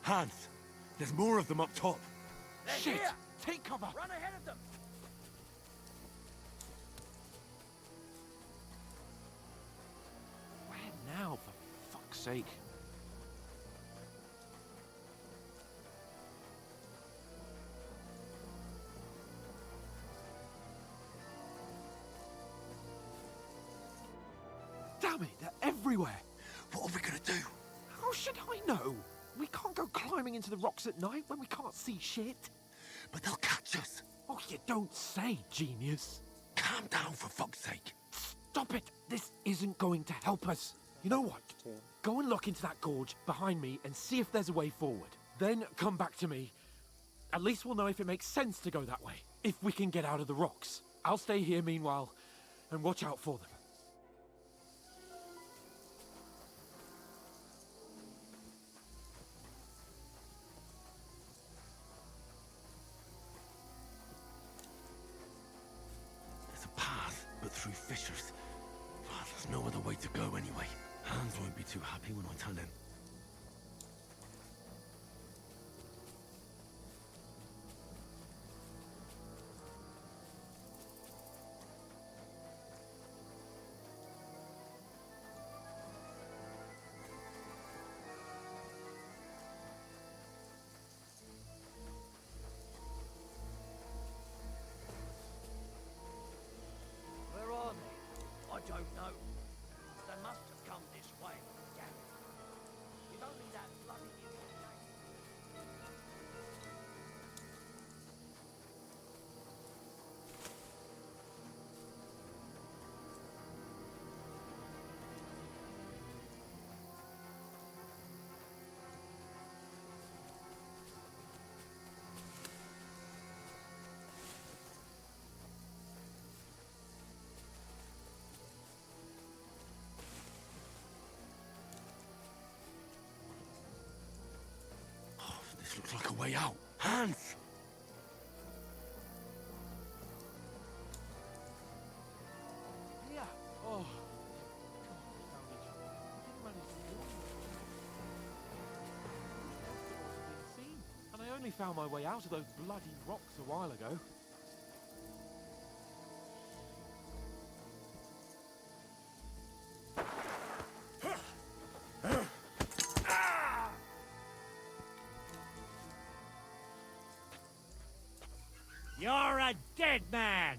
Hans! There's more of them up top! They're Shit! here! Take cover! Run ahead of them! Where now, for fuck's sake? Damn it, they're everywhere! What are we gonna do? How should I know? We can't go climbing into the rocks at night when we can't see shit. But they'll catch us! Oh, you don't say, genius. Calm down, for fuck's sake! Stop it! This isn't going to help us. You know what? Go and look into that gorge behind me and see if there's a way forward. Then come back to me. At least we'll know if it makes sense to go that way. If we can get out of the rocks. I'll stay here meanwhile and watch out for them. There's a path, but through fissures. Well, there's no other way to go anyway. Hans won't be too happy when I tell him. Where are they? I don't know. They must have come this way. Damn it. If only that bloody Oh, this looks like a way out. Hans! Yeah. Oh. And I only found my way out of those bloody rocks a while ago. You're a dead man!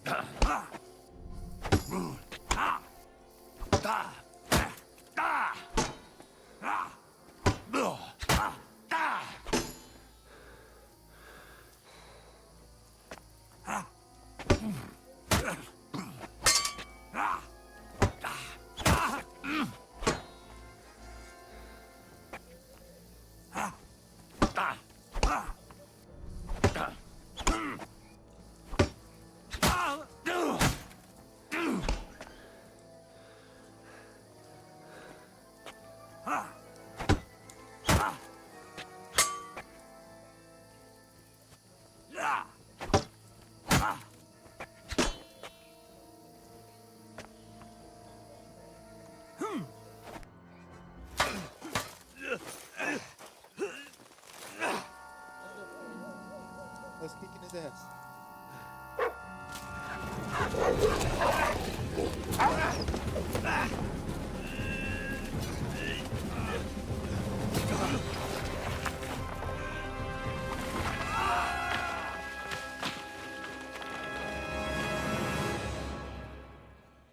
Let's kick in his ass.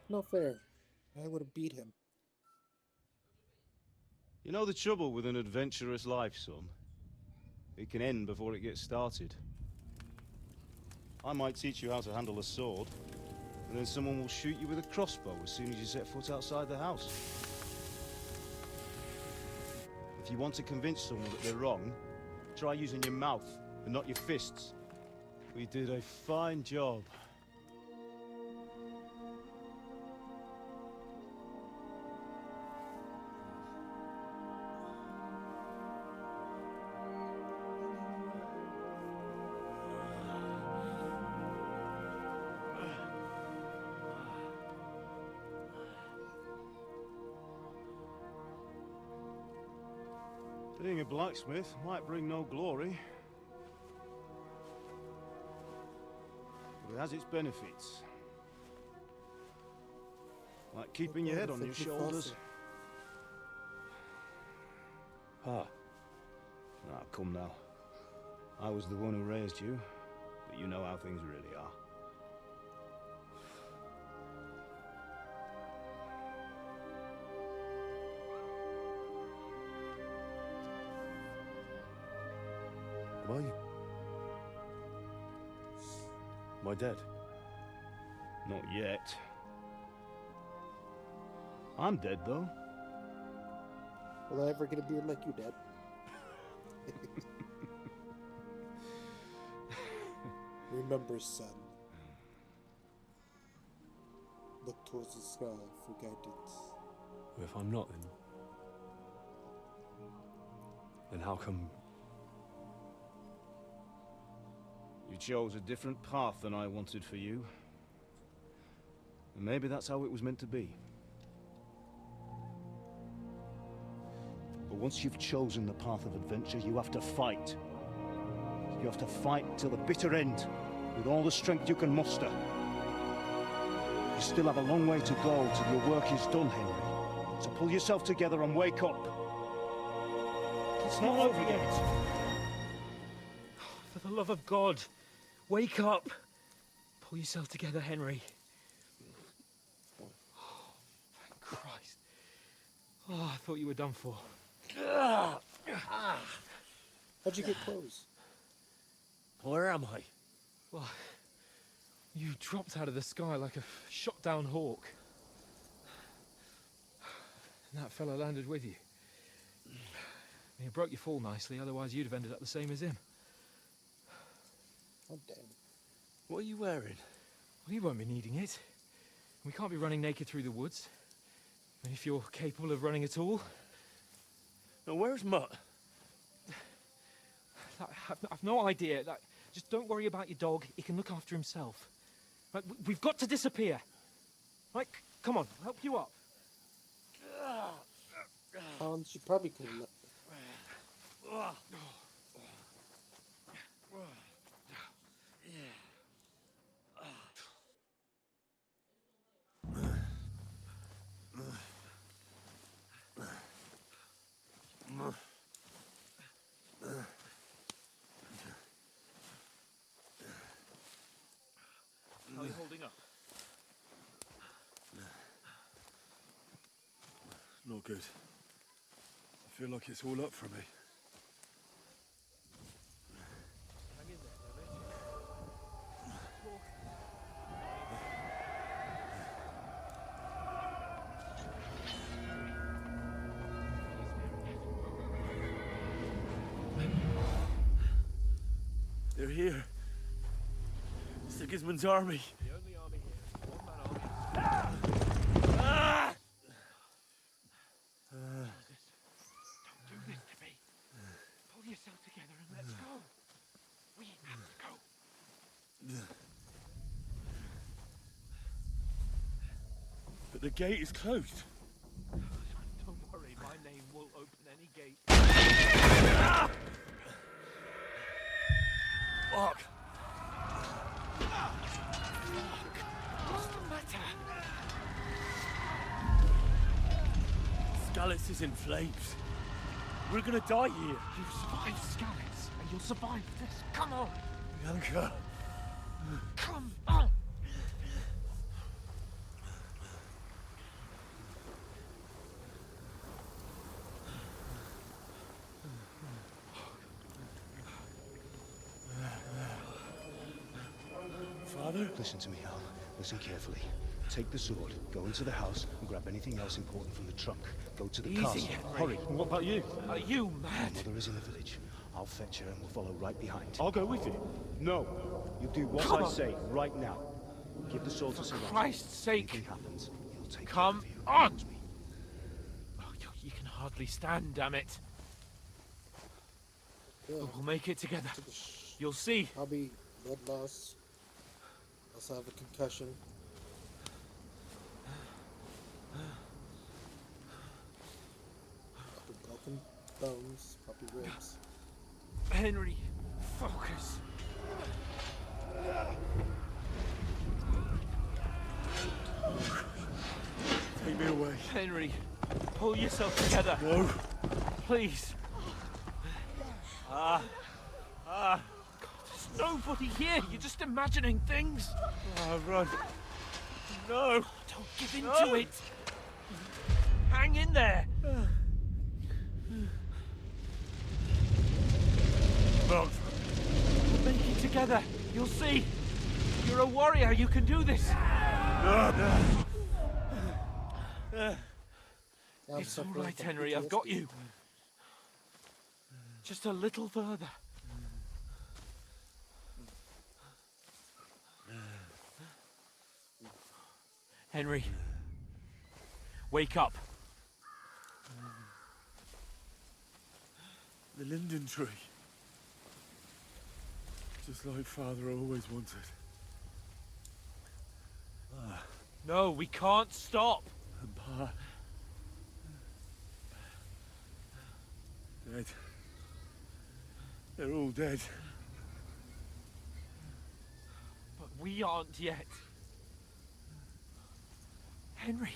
Not fair. I would have beat him. You know the trouble with an adventurous life, son? It can end before it gets started. I might teach you how to handle a sword, and then someone will shoot you with a crossbow as soon as you set foot outside the house. If you want to convince someone that they're wrong, try using your mouth and not your fists. We did a fine job. Being a blacksmith might bring no glory, but it has its benefits. Like keeping your head on your shoulders. Pa. Ah, come now. I was the one who raised you, but you know how things really are. Am I dead? Not yet. I'm dead, though. Will I ever get a beard like you, Dad? Remember, son. Look towards the sky for guidance. Well, if I'm not, then how come? You chose a different path than I wanted for you. And maybe that's how it was meant to be. But once you've chosen the path of adventure, you have to fight. You have to fight till the bitter end, with all the strength you can muster. You still have a long way to go till your work is done, Henry. So pull yourself together and wake up. It's not over yet. For the love of God, wake up. Pull yourself together, Henry. Oh, thank Christ. Oh, I thought you were done for. How'd you get clothes? Where am I? Well, you dropped out of the sky like a shot-down hawk. And that fella landed with you. He broke your fall nicely, otherwise you'd have ended up the same as him. I'm dead. What are you wearing? Well, you won't be needing it. We can't be running naked through the woods. And if you're capable of running at all. Now, where's Mutt? I've no idea. Just don't worry about your dog. He can look after himself. Right, we've got to disappear. Right, come on, I'll help you up. Hans, you probably could have. How are you holding up? Not good. I feel like it's all up for me. Hang in there, They're here. Sigismund's army. The only army here. One-man army. Don't do this to me. Pull yourself together and let's go. We have to go. But the gate is closed. Don't worry, my name will open any gate. Fuck! What's the matter? Skalitz is in flames. We're gonna die here. You've survived Skalitz, and you'll survive this. Come on! Bianca. Come on! Father? Listen to me, Al. Listen carefully. Take the sword, go into the house, and grab anything else important from the trunk. Go to the castle. Henry. Hurry. What about you? Are you mad? My mother is in the village. I'll fetch her and we'll follow right behind. I'll go with you. No. You do what Come I on. say right now. Give the sword to Sir Roger. Christ's sake! Anything happens, he'll take Come care of you. on! Trust me. Oh, you can hardly stand, damn it. Yeah. We'll make it together. You'll see. I'll be blood loss. Also have a concussion. I'll be broken bones, probably ribs. Henry, focus. Take me away. Henry, pull yourself together. No. Please. God, there's nobody here. You're just imagining things. Run. No. Don't give in to it. Hang in there. Mount. We'll make it together. You'll see. You're a warrior. You can do this. It's all right, Henry. I've got you. Just a little further. Henry, wake up. The linden tree. Just like Father always wanted. No, we can't stop. And Pa. Dead. They're all dead. But we aren't yet. Henry,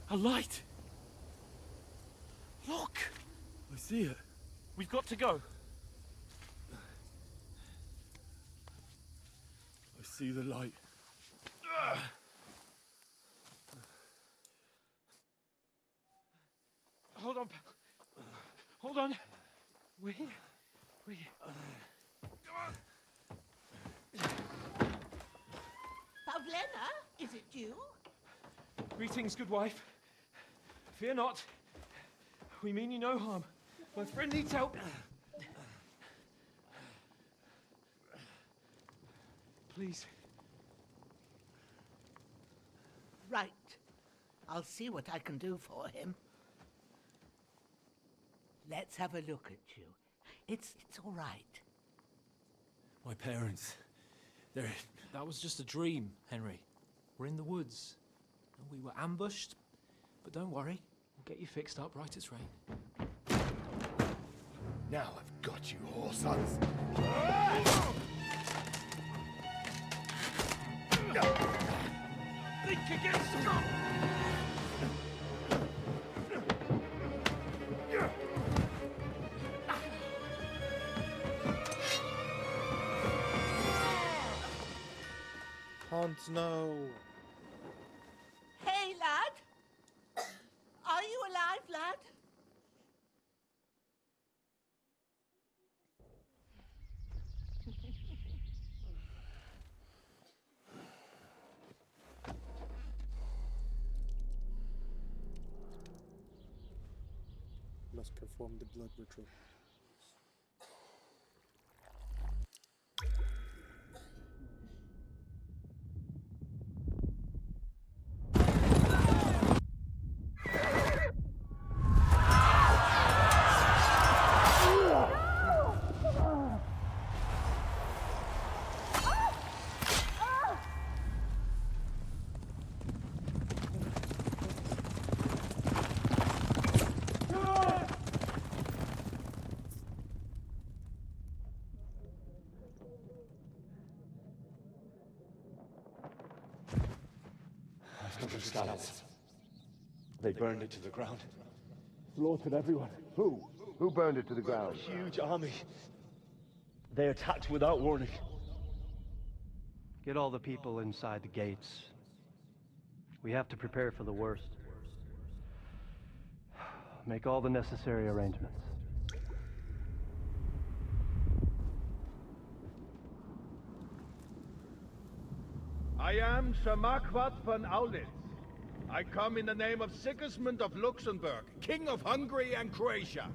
a light. Look. I see it. We've got to go. I see the light. Hold on. Hold on. We're here. Pavlena, is it you? Greetings, good wife. Fear not. We mean you no harm. My friend needs help. Please. Right. I'll see what I can do for him. Let's have a look at you. It's all right. My parents. They're... That was just a dream, Henry. We're in the woods. We were ambushed, but don't worry. We'll get you fixed up right as rain. Now I've got you, whore sons. Think again, Scott! Hans, no. Hey, lad. Are you alive, lad? Must perform the blood ritual. Scouts. They burned it to the ground. Slaughtered everyone. Who? Who burned it to the ground? A huge army. They attacked without warning. Get all the people inside the gates. We have to prepare for the worst. Make all the necessary arrangements. I am Sir Marquardt von Aulitz. I come in the name of Sigismund of Luxembourg, King of Hungary and Croatia.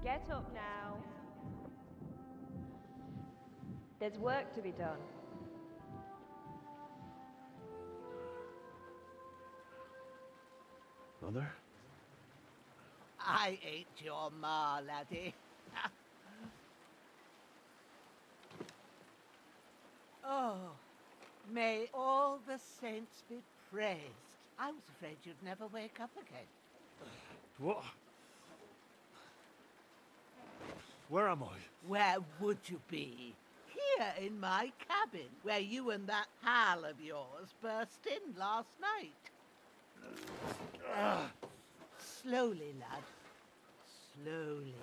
Get up now. There's work to be done. Mother? I ain't your ma, laddie. Oh, May all the saints be praised. I was afraid you'd never wake up again. What? Where am I? Where would you be? Here in my cabin, where you and that pal of yours burst in last night. Slowly, lad. Slowly.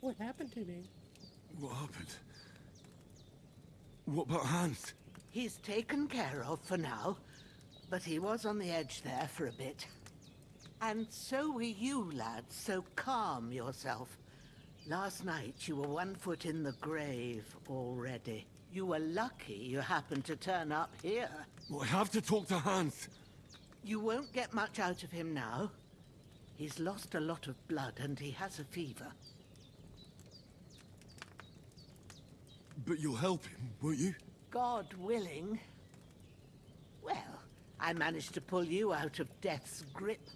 What happened to me? What happened? What about Hans? He's taken care of for now, but he was on the edge there for a bit. And so were you, lad, so calm yourself. Last night you were 1 foot in the grave already. You were lucky you happened to turn up here. Well, I have to talk to Hans. You won't get much out of him now. He's lost a lot of blood and he has a fever. But you'll help him, won't you? God willing. Well, I managed to pull you out of death's grip,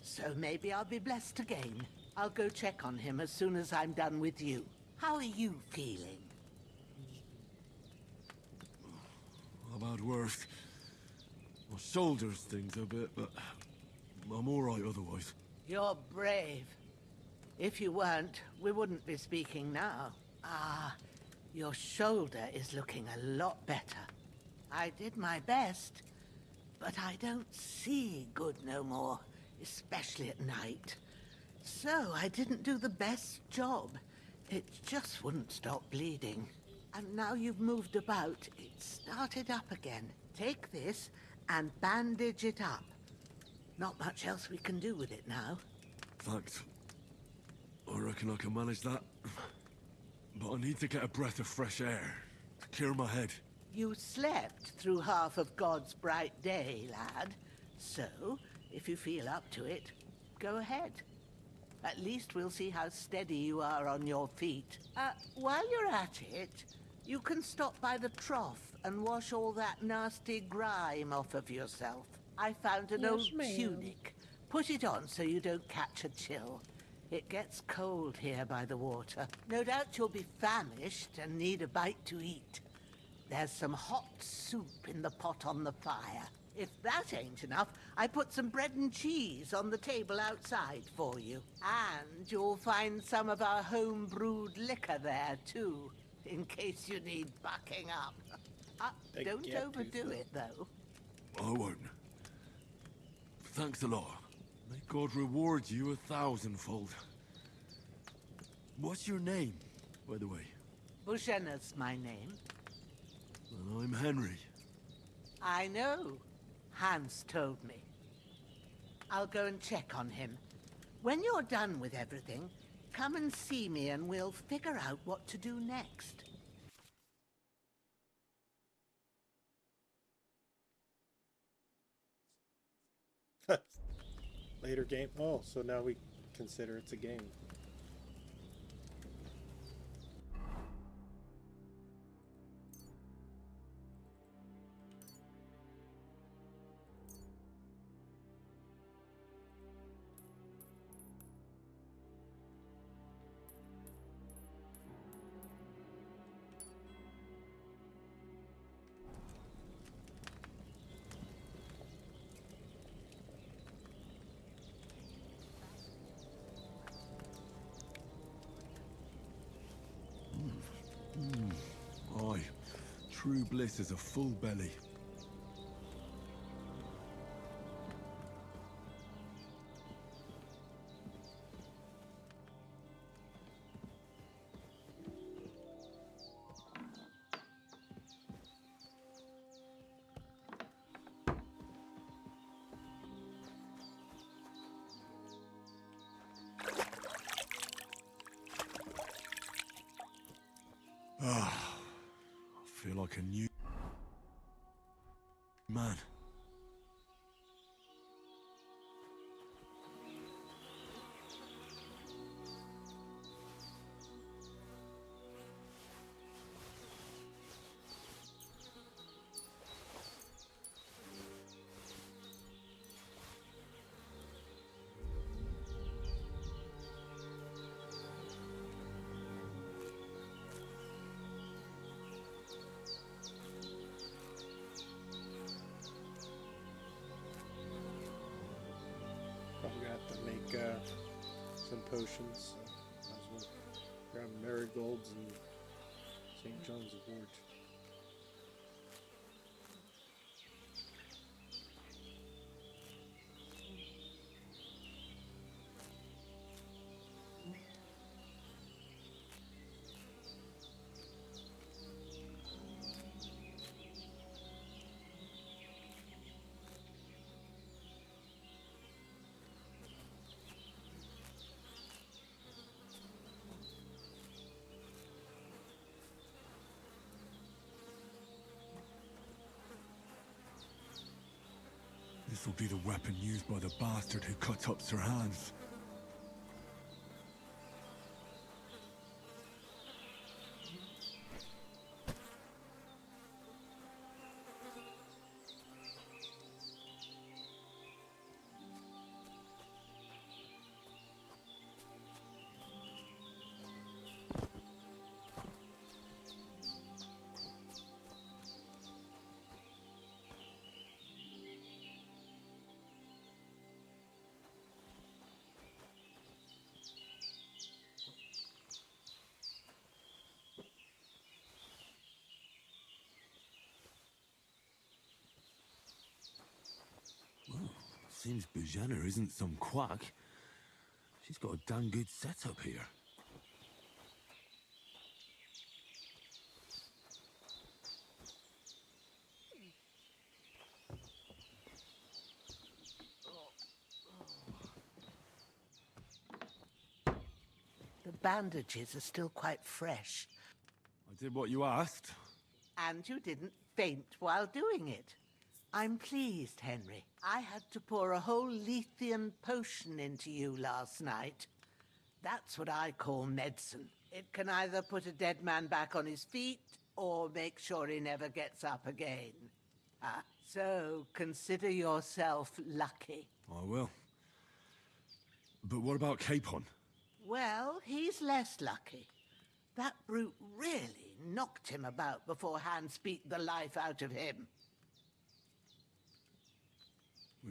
so maybe I'll be blessed again. I'll go check on him as soon as I'm done with you. How are you feeling? I've had worse. My shoulders stings a bit, but I'm all right otherwise. You're brave. If you weren't, we wouldn't be speaking now. Ah, your shoulder is looking a lot better. I did my best, but I don't see good no more, especially at night. So I didn't do the best job. It just wouldn't stop bleeding. And now you've moved about, it started up again. Take this and bandage it up. Not much else we can do with it now. Thanks. I reckon I can manage that. But I need to get a breath of fresh air to clear my head. You slept through half of God's bright day, lad. So, if you feel up to it, go ahead. At least we'll see how steady you are on your feet. While you're at it, you can stop by the trough and wash all that nasty grime off of yourself. I found an old tunic. Put it on so you don't catch a chill. It gets cold here by the water. No doubt you'll be famished and need a bite to eat. There's some hot soup in the pot on the fire. If that ain't enough, I put some bread and cheese on the table outside for you. And you'll find some of our home-brewed liquor there, too, in case you need bucking up. Don't overdo it, though. I won't. Thanks a lot. May God reward you 1,000-fold. What's your name, by the way? Bushenna's my name. And I'm Henry. I know. Hans told me. I'll go and check on him. When you're done with everything, come and see me and we'll figure out what to do next. Later game. Oh, so now we consider it's a game. Aye, true bliss is a full belly. Ah, I feel like a new man. potions, so might as well grab marigolds and St. John's wort. This will be the weapon used by the bastard who cuts up Sir Hans. Seems Bujana isn't some quack. She's got a damn good setup here. The bandages are still quite fresh. I did what you asked. And you didn't faint while doing it. I'm pleased, Henry. I had to pour a whole Lethean potion into you last night. That's what I call medicine. It can either put a dead man back on his feet or make sure he never gets up again. So consider yourself lucky. I will. But what about Capon? Well, he's less lucky. That brute really knocked him about before Hans beat the life out of him.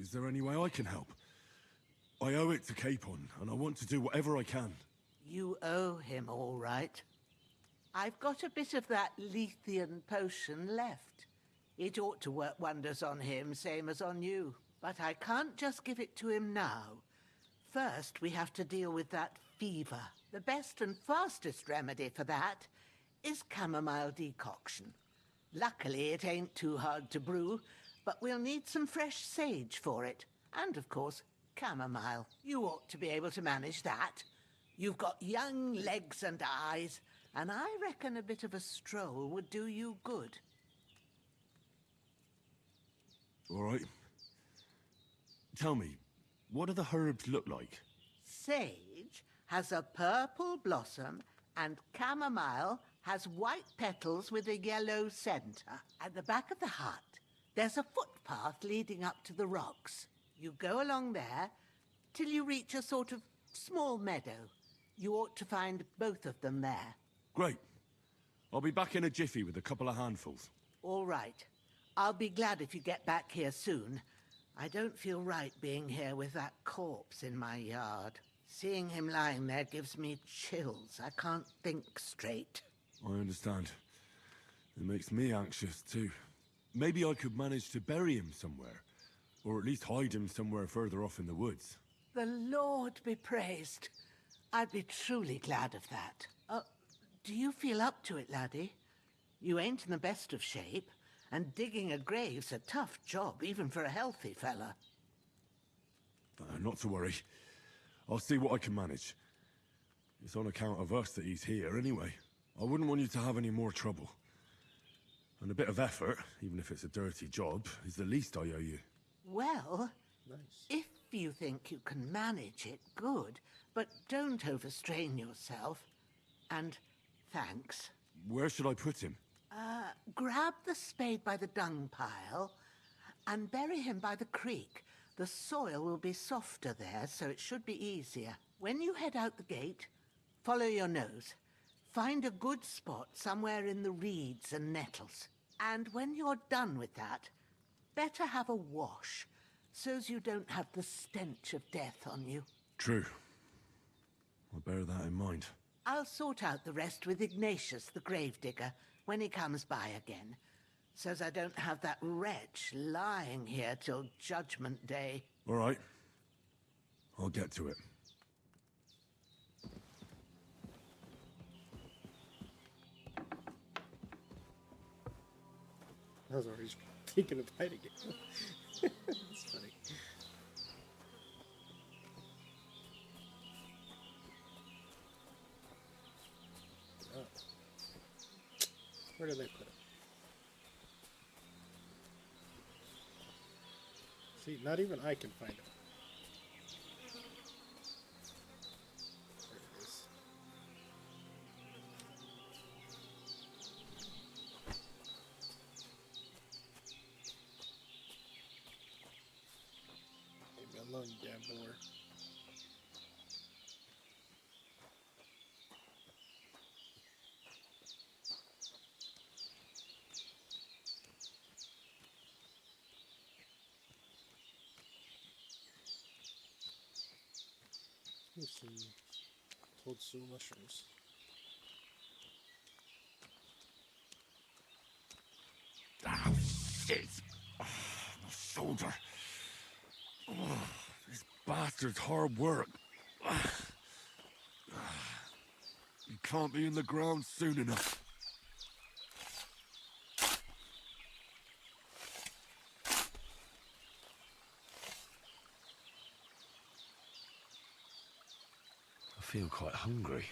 Is there any way I can help? I owe it to Capon, and I want to do whatever I can. You owe him, all right. I've got a bit of that Lethean potion left. It ought to work wonders on him, same as on you. But I can't just give it to him now. First, we have to deal with that fever. The best and fastest remedy for that is chamomile decoction. Luckily, it ain't too hard to brew, but we'll need some fresh sage for it. And, of course, chamomile. You ought to be able to manage that. You've got young legs and eyes, and I reckon a bit of a stroll would do you good. All right. Tell me, what do the herbs look like? Sage has a purple blossom, and chamomile has white petals with a yellow center. At the back of the hut, there's a footpath leading up to the rocks. You go along there till you reach a sort of small meadow. You ought to find both of them there. Great. I'll be back in a jiffy with a couple of handfuls. All right. I'll be glad if you get back here soon. I don't feel right being here with that corpse in my yard. Seeing him lying there gives me chills. I can't think straight. I understand. It makes me anxious, too. Maybe I could manage to bury him somewhere. Or at least hide him somewhere further off in the woods. The Lord be praised. I'd be truly glad of that. Do you feel up to it, laddie? You ain't in the best of shape, and digging a grave's a tough job, even for a healthy fella. Not to worry. I'll see what I can manage. It's on account of us that he's here, anyway. I wouldn't want you to have any more trouble. And a bit of effort, even if it's a dirty job, is the least I owe you. Well, Nice. if you think you can manage it, good. But don't overstrain yourself. And thanks. Where should I put him? Grab the spade by the dung pile and bury him by the creek. The soil will be softer there, so it should be easier. When you head out the gate, follow your nose. Find a good spot somewhere in the reeds and nettles. And when you're done with that, better have a wash, so's you don't have the stench of death on you. True. I'll bear that in mind. I'll sort out the rest with Ignatius, the gravedigger, when he comes by again. Says I don't have that wretch lying here till Judgment Day. All right. I'll get to it. I was already thinking of hiding it. It's funny. Oh. Where did they put it? See, not even I can find it. There it is. Leave me alone, gambler. Some Totsu mushrooms. Ah, shit! Oh, my shoulder. Oh, this bastard's hard work. You can't be in the ground soon enough. I feel quite hungry.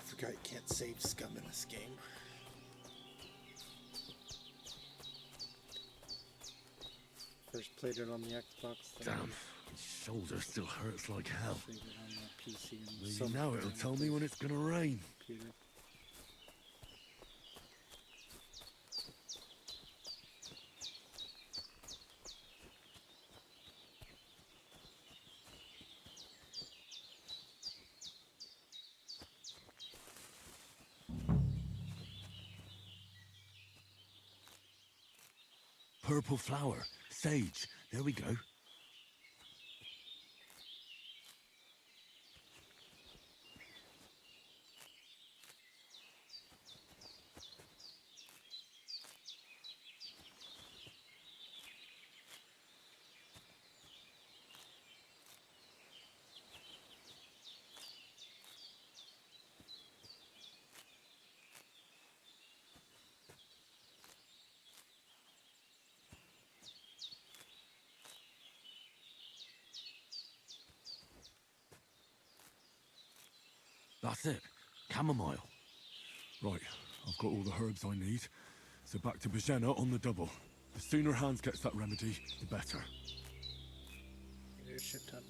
I forgot you can't save scum in this game. First played it on the Xbox. Damn, my shoulder still hurts like hell. Played it on the PC and Well, some you know it'll tell me when it's gonna rain. computer. Purple flower, sage. There we go. That's it. Chamomile. Right, I've got all the herbs I need. So back to Bajena on the double. The sooner Hans gets that remedy, the better. Give it a shit ton.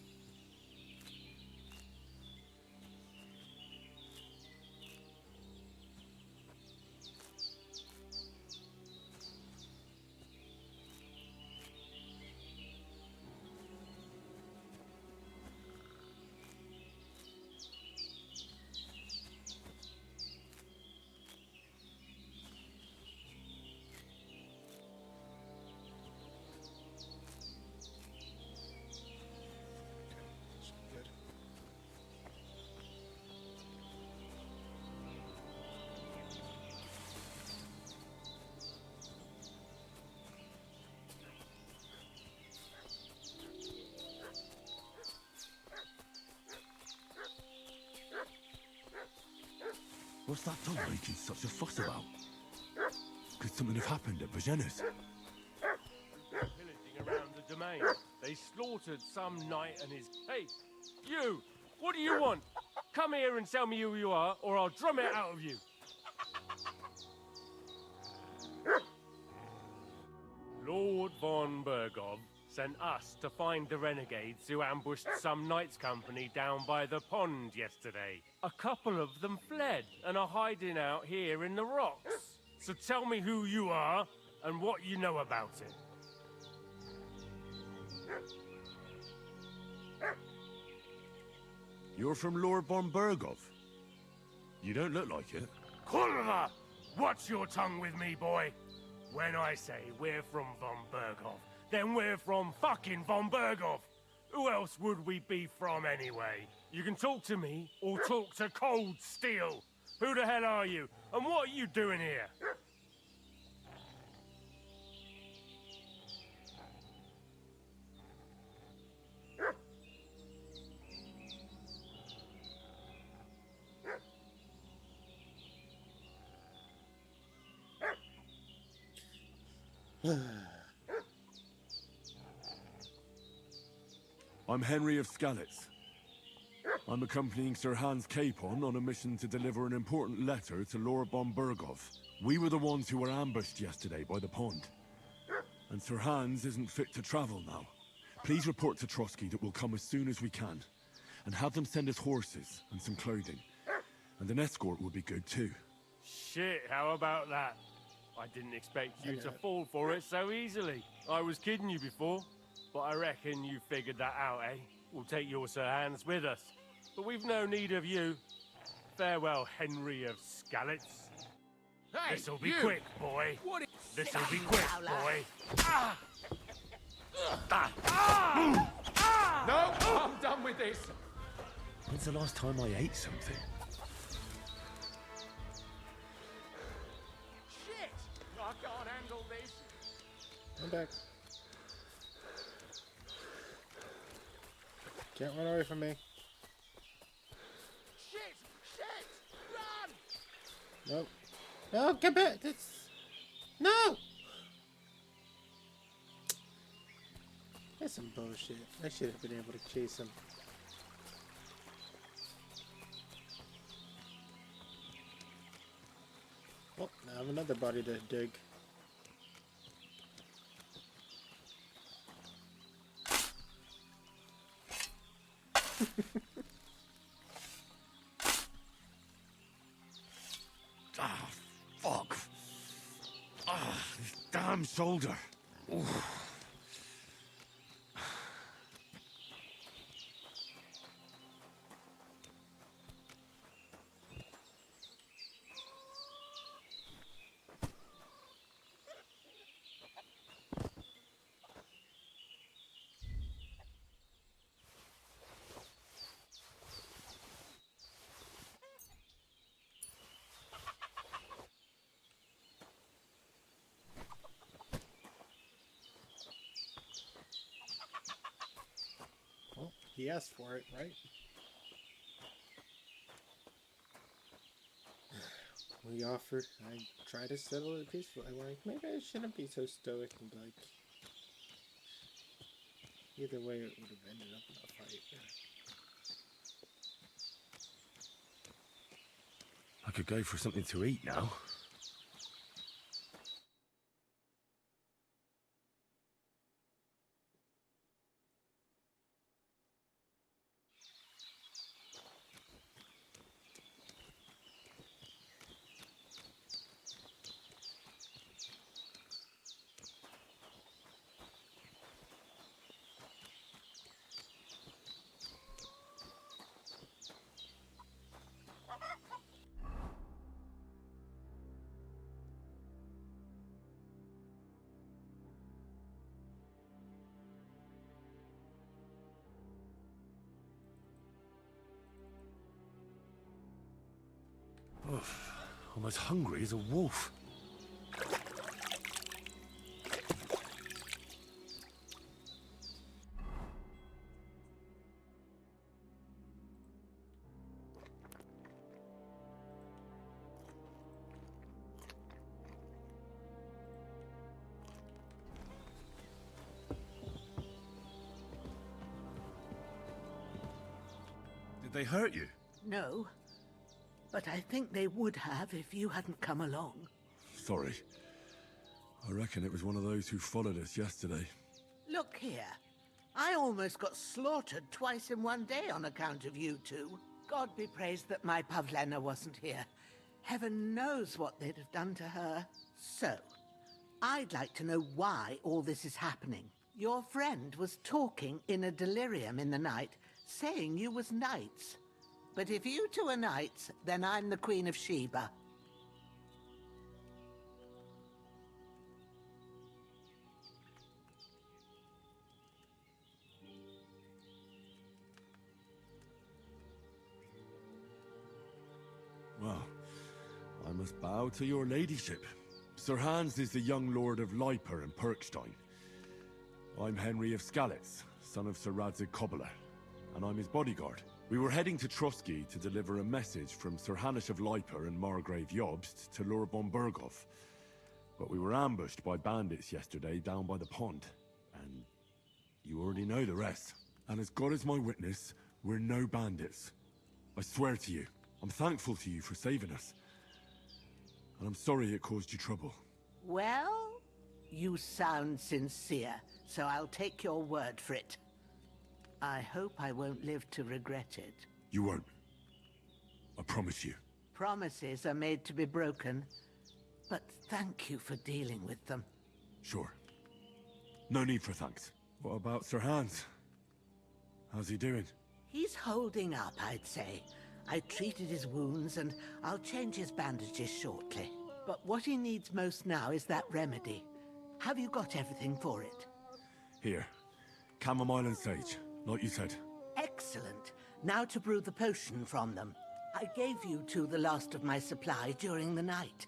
What's that dog making such a fuss about? Could something have happened at Bajena's? Pillaging around the domain. They slaughtered some knight and his... Hey, you! What do you want? Come here and tell me who you are, or I'll drum it out of you. Lord von Bergov sent us to find the renegades who ambushed some knights' company down by the pond yesterday. A couple of them fled and are hiding out here in the rocks. So tell me who you are and what you know about it. You're from Lord von Bergov? You don't look like it. Kulva! Watch your tongue with me, boy. When I say we're from von Bergov, then we're from fucking von Bergov. Who else would we be from anyway? You can talk to me or talk to cold steel. Who the hell are you? And what are you doing here? I'm Henry of Skalitz. I'm accompanying Sir Hans Capon on a mission to deliver an important letter to Lord von Bergov. We were the ones who were ambushed yesterday by the pond. And Sir Hans isn't fit to travel now. Please report to Trotsky that we'll come as soon as we can. And have them send us horses and some clothing. And an escort would be good too. Shit, how about that? I didn't expect you to fall for it so easily. I was kidding you before, but I reckon you figured that out, eh? We'll take your Sir Hans with us. But we've no need of you. Farewell, Henry of Skalitz. Hey, This'll be you! quick, boy. What? This'll be quick, boy. No, I'm done with this. When's the last time I ate something? Shit! I can't handle this. I'm back. Can't run away from me. Shit! Shit! Run! Nope. No, get back! No! That's some bullshit. I should have been able to chase him. Oh, I have another body to dig. Ah, fuck. Ah, this damn shoulder. Oof. Well, he asked for it, right? We offered. I tried to settle it peacefully. I'm like, maybe I shouldn't be so stoic and like. Either way, it would have ended up in a fight. I could go for something to eat now. I'm as hungry as a wolf. Did they hurt you? No, but I think they would have if you hadn't come along. Sorry. I reckon it was one of those who followed us yesterday. Look here. I almost got slaughtered twice in one day on account of you two. God be praised that my Pavlena wasn't here. Heaven knows what they'd have done to her. So, I'd like to know why all this is happening. Your friend was talking in a delirium in the night, saying you was knights. But if you two are knights, then I'm the Queen of Sheba. Well, I must bow to your ladyship. Sir Hans is the young lord of Leiper and Perkstein. I'm Henry of Skalitz, son of Sir Radzig Kobyla, and I'm his bodyguard. We were heading to Trotsky to deliver a message from Sir Hanush of Leiper and Margrave Jobst to Lord von Berghoff. But we were ambushed by bandits yesterday down by the pond, and you already know the rest. And as God is my witness, we're no bandits. I swear to you. I'm thankful to you for saving us. And I'm sorry it caused you trouble. Well, you sound sincere, so I'll take your word for it. I hope I won't live to regret it. You won't. I promise you. Promises are made to be broken, but thank you for dealing with them. Sure. No need for thanks. What about Sir Hans? How's he doing? He's holding up, I'd say. I treated his wounds, and I'll change his bandages shortly. But what he needs most now is that remedy. Have you got everything for it? Here. Chamomile and sage, like you said. Excellent. Now to brew the potion from them. I gave you two the last of my supply during the night.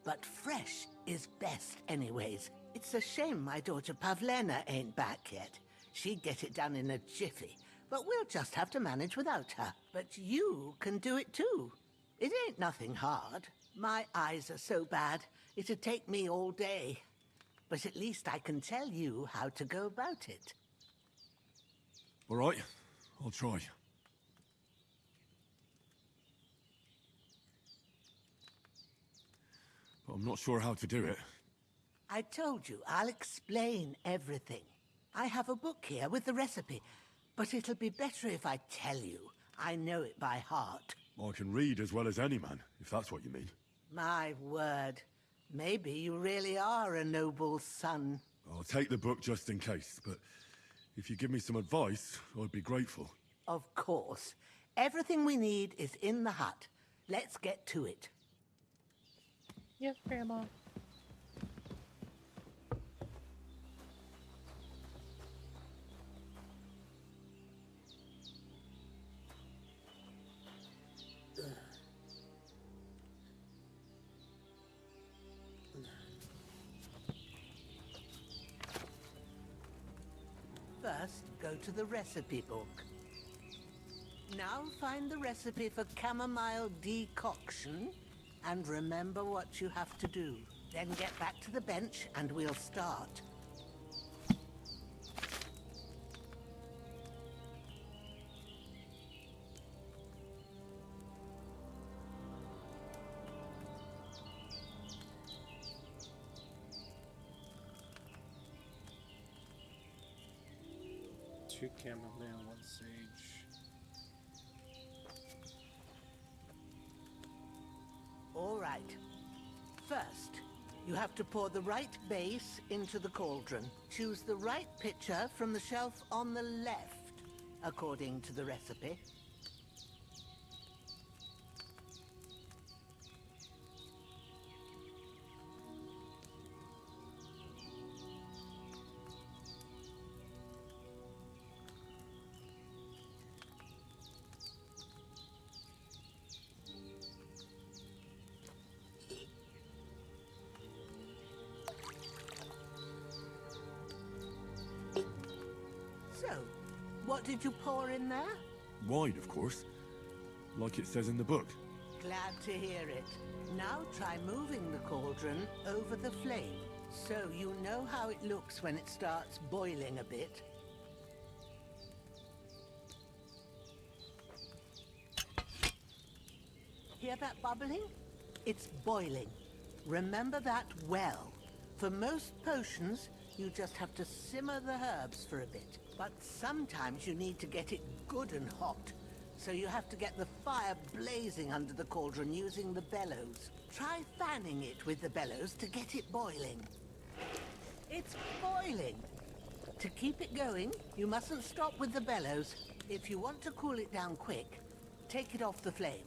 But fresh is best anyways. It's a shame my daughter Pavlena ain't back yet. She'd get it done in a jiffy. But we'll just have to manage without her. But you can do it too. It ain't nothing hard. My eyes are so bad, it'd take me all day. But at least I can tell you how to go about it. All right, I'll try. But I'm not sure how to do it. I told you, I'll explain everything. I have a book here with the recipe. But it'll be better if I tell you. I know it by heart. I can read as well as any man, if that's what you mean. My word. Maybe you really are a noble son. I'll take the book just in case, but if you give me some advice, I'd be grateful. Of course. Everything we need is in the hut. Let's get to it. Yes, Grandma. First, go to the recipe book. Now find the recipe for chamomile decoction, and remember what you have to do. Then get back to the bench, and we'll start. Two chamomile, one sage. All right. First, you have to pour the right base into the cauldron. Choose the right pitcher from the shelf on the left, according to the recipe. So, what did you pour in there? Wine, of course. Like it says in the book. Glad to hear it. Now try moving the cauldron over the flame, so you know how it looks when it starts boiling a bit. Hear that bubbling? It's boiling. Remember that well. For most potions, you just have to simmer the herbs for a bit. But sometimes you need to get it good and hot. So you have to get the fire blazing under the cauldron using the bellows. Try fanning it with the bellows to get it boiling. It's boiling! To keep it going, you mustn't stop with the bellows. If you want to cool it down quick, take it off the flames.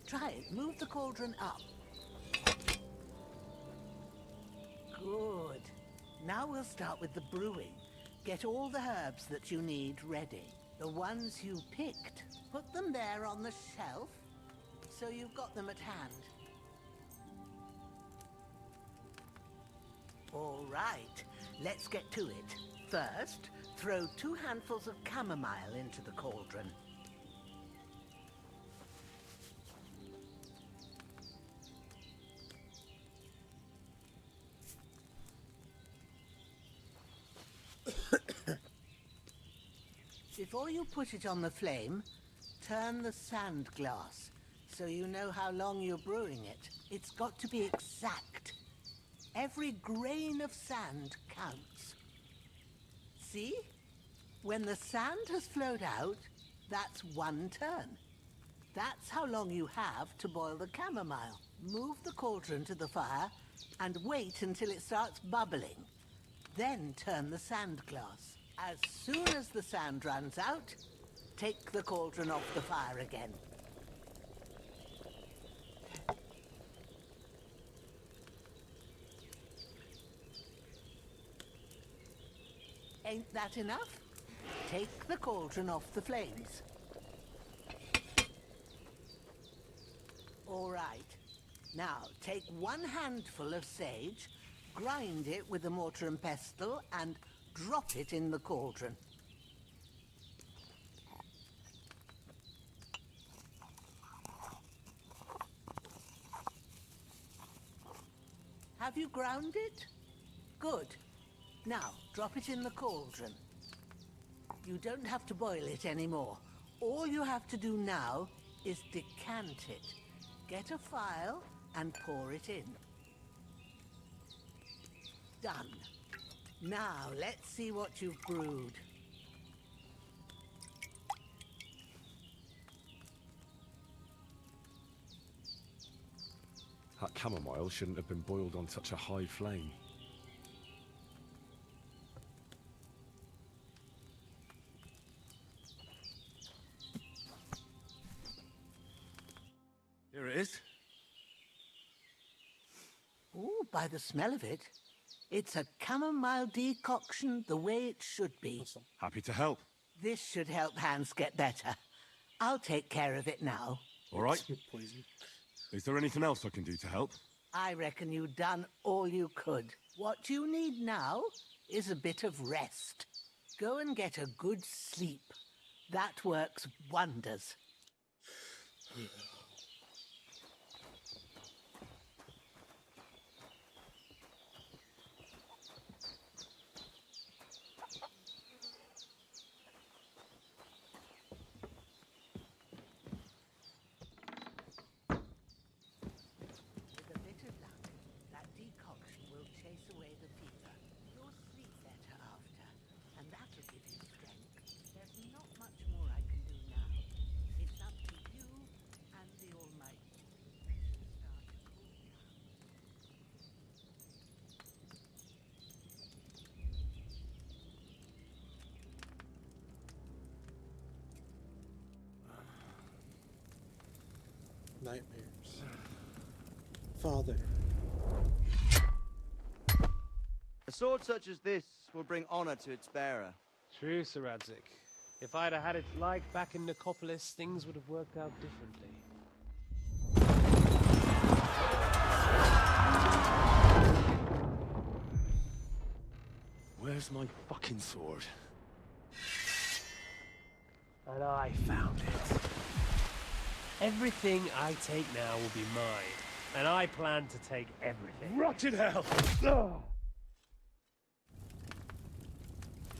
Try it. Move the cauldron up. Good. Now we'll start with the brewing. Get all the herbs that you need ready. The ones you picked. Put them there on the shelf, so you've got them at hand. All right, let's get to it. First, throw 2 handfuls of chamomile into the cauldron. Before you put it on the flame, turn the sand glass so you know how long you're brewing it. It's got to be exact. Every grain of sand counts. See? When the sand has flowed out, that's 1 turn. That's how long you have to boil the chamomile. Move the cauldron to the fire and wait until it starts bubbling. Then turn the sand glass. As soon as the sand runs out, take the cauldron off the fire again. Ain't that enough? Take the cauldron off the flames. All right. Now, take 1 handful of sage, grind it with a mortar and pestle, and drop it in the cauldron. Have you ground it? Good. Now, drop it in the cauldron. You don't have to boil it anymore. All you have to do now is decant it. Get a phial and pour it in. Done. Now, let's see what you've brewed. That chamomile shouldn't have been boiled on such a high flame. Here it is. Ooh, by the smell of it, it's a chamomile decoction the way it should be. Happy to help. This should help Hans get better. I'll take care of it now. All right. Is there anything else I can do to help? I reckon you've done all you could. What you need now is a bit of rest. Go and get a good sleep. That works wonders. Nightmares. Father. A sword such as this will bring honor to its bearer. True, Sir Radzik. If I'd have had it like back in Nicopolis, things would have worked out differently. Where's my fucking sword? And I found it. Everything I take now will be mine, and I plan to take everything. Rotted hell!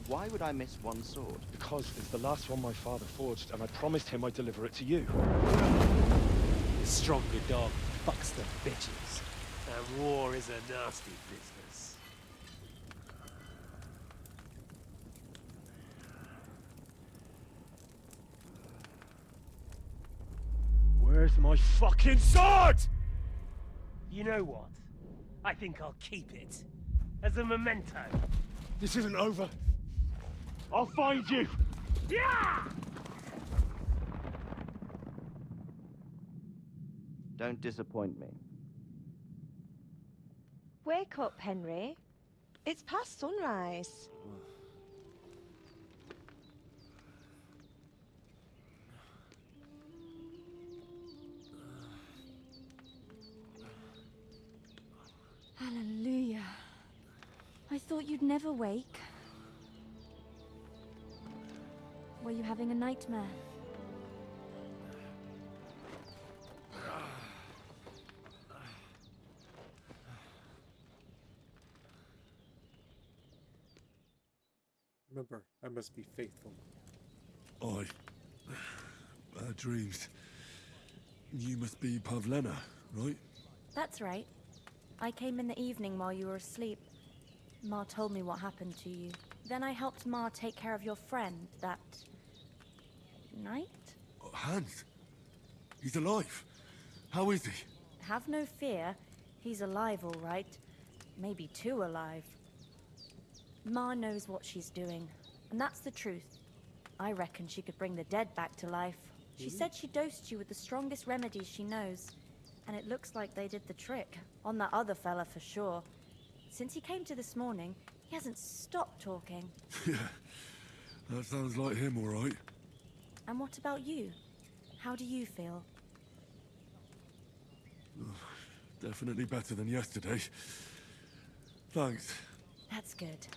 Why would I miss one sword? Because it's the last one my father forged, and I promised him I'd deliver it to you. The stronger dog fucks the bitches. And war is a nasty business. Where's my fucking sword? You know what? I think I'll keep it. As a memento. This isn't over. I'll find you! Yeah! Don't disappoint me. Wake up, Henry. It's past sunrise. Hallelujah. I thought you'd never wake. Were you having a nightmare? Remember, I must be faithful. Bad dreams. You must be Pavlena, right? That's right. I came in the evening while you were asleep. Ma told me what happened to you. Then I helped Ma take care of your friend that night? Hans? He's alive. How is he? Have no fear. He's alive, all right. Maybe too alive. Ma knows what she's doing, and that's the truth. I reckon she could bring the dead back to life. She said she dosed you with the strongest remedies she knows, and it looks like they did the trick. On that other fella for sure. Since he came to this morning, he hasn't stopped talking. Yeah, that sounds like him, all right. And what about you? How do you feel? Definitely better than yesterday. Thanks. That's good.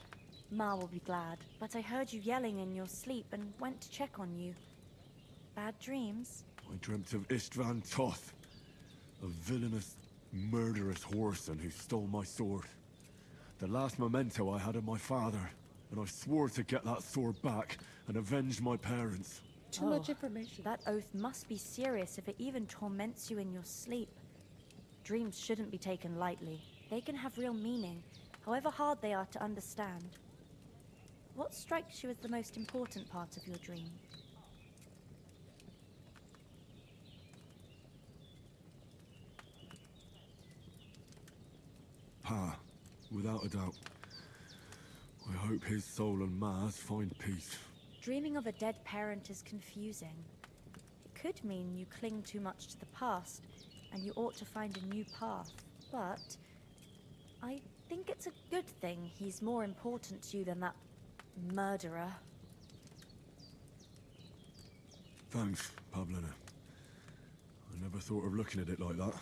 Ma will be glad, but I heard you yelling in your sleep and went to check on you. Bad dreams? I dreamt of Istvan Toth, a villainous, murderous whoreson who stole my sword. The last memento I had of my father, and I swore to get that sword back and avenge my parents. Too much information. That oath must be serious if it even torments you in your sleep. Dreams shouldn't be taken lightly. They can have real meaning, however hard they are to understand. What strikes you as the most important part of your dream? Pa, without a doubt. I hope his soul and Ma's find peace. Dreaming of a dead parent is confusing. It could mean you cling too much to the past, and you ought to find a new path. But I think it's a good thing he's more important to you than that murderer. Thanks, Pavlena. I never thought of looking at it like that.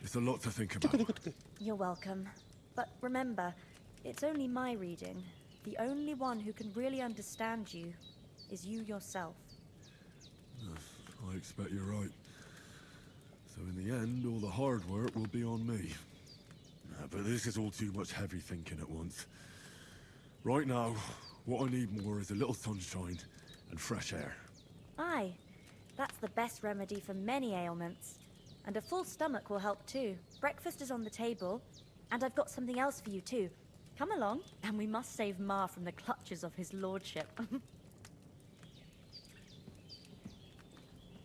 It's a lot to think about. You're welcome. But remember, it's only my reading. The only one who can really understand you is you yourself. I expect you're right. So in the end, all the hard work will be on me. But this is all too much heavy thinking at once. Right now, what I need more is a little sunshine and fresh air. Aye, that's the best remedy for many ailments. And a full stomach will help too. Breakfast is on the table, and I've got something else for you too. Come along, and we must save Ma from the clutches of his lordship.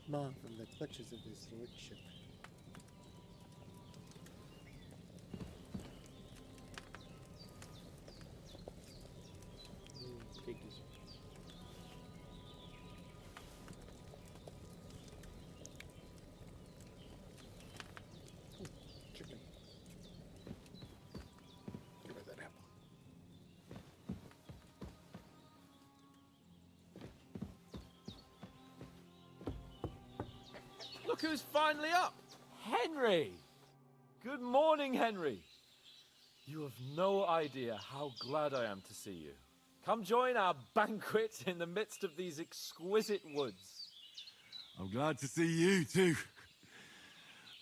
Ma from the clutches of his lordship. Piggies. Chicken. Give me that apple. Look who's finally up! Henry! Good morning, Henry. You have no idea how glad I am to see you. Come join our banquet in the midst of these exquisite woods. I'm glad to see you, too.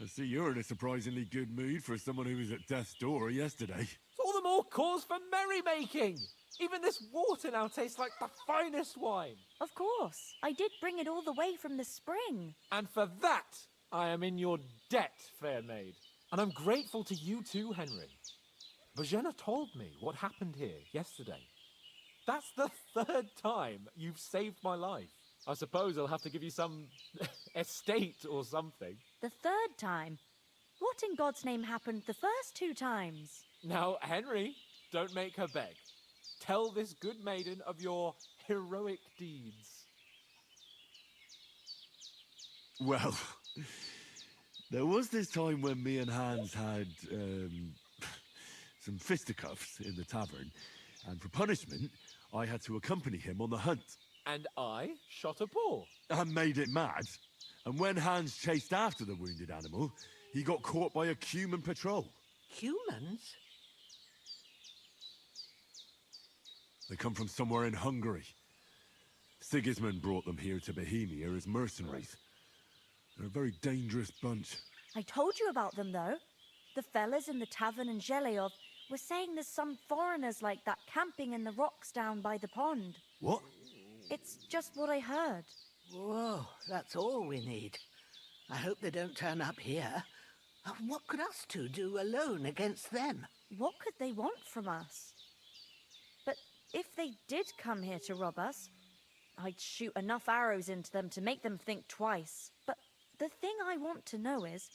I see you're in a surprisingly good mood for someone who was at death's door yesterday. It's all the more cause for merrymaking! Even this water now tastes like the finest wine. Of course. I did bring it all the way from the spring. And for that, I am in your debt, fair maid. And I'm grateful to you too, Henry. Bojena told me what happened here yesterday. That's the 3rd time you've saved my life. I suppose I'll have to give you some estate or something. The 3rd time? What in God's name happened the first 2 times? Now, Henry, don't make her beg. Tell this good maiden of your heroic deeds. Well, there was this time when me and Hans had, some fisticuffs in the tavern, and for punishment, I had to accompany him on the hunt. And I shot a boar. And made it mad. And when Hans chased after the wounded animal, he got caught by a human patrol. Humans? They come from somewhere in Hungary. Sigismund brought them here to Bohemia as mercenaries. They're a very dangerous bunch. I told you about them, though. The fellas in the tavern in Zheleov were saying there's some foreigners like that camping in the rocks down by the pond. What? It's just what I heard. Whoa, that's all we need. I hope they don't turn up here. What could us two do alone against them? What could they want from us? But if they did come here to rob us, I'd shoot enough arrows into them to make them think twice. But the thing I want to know is,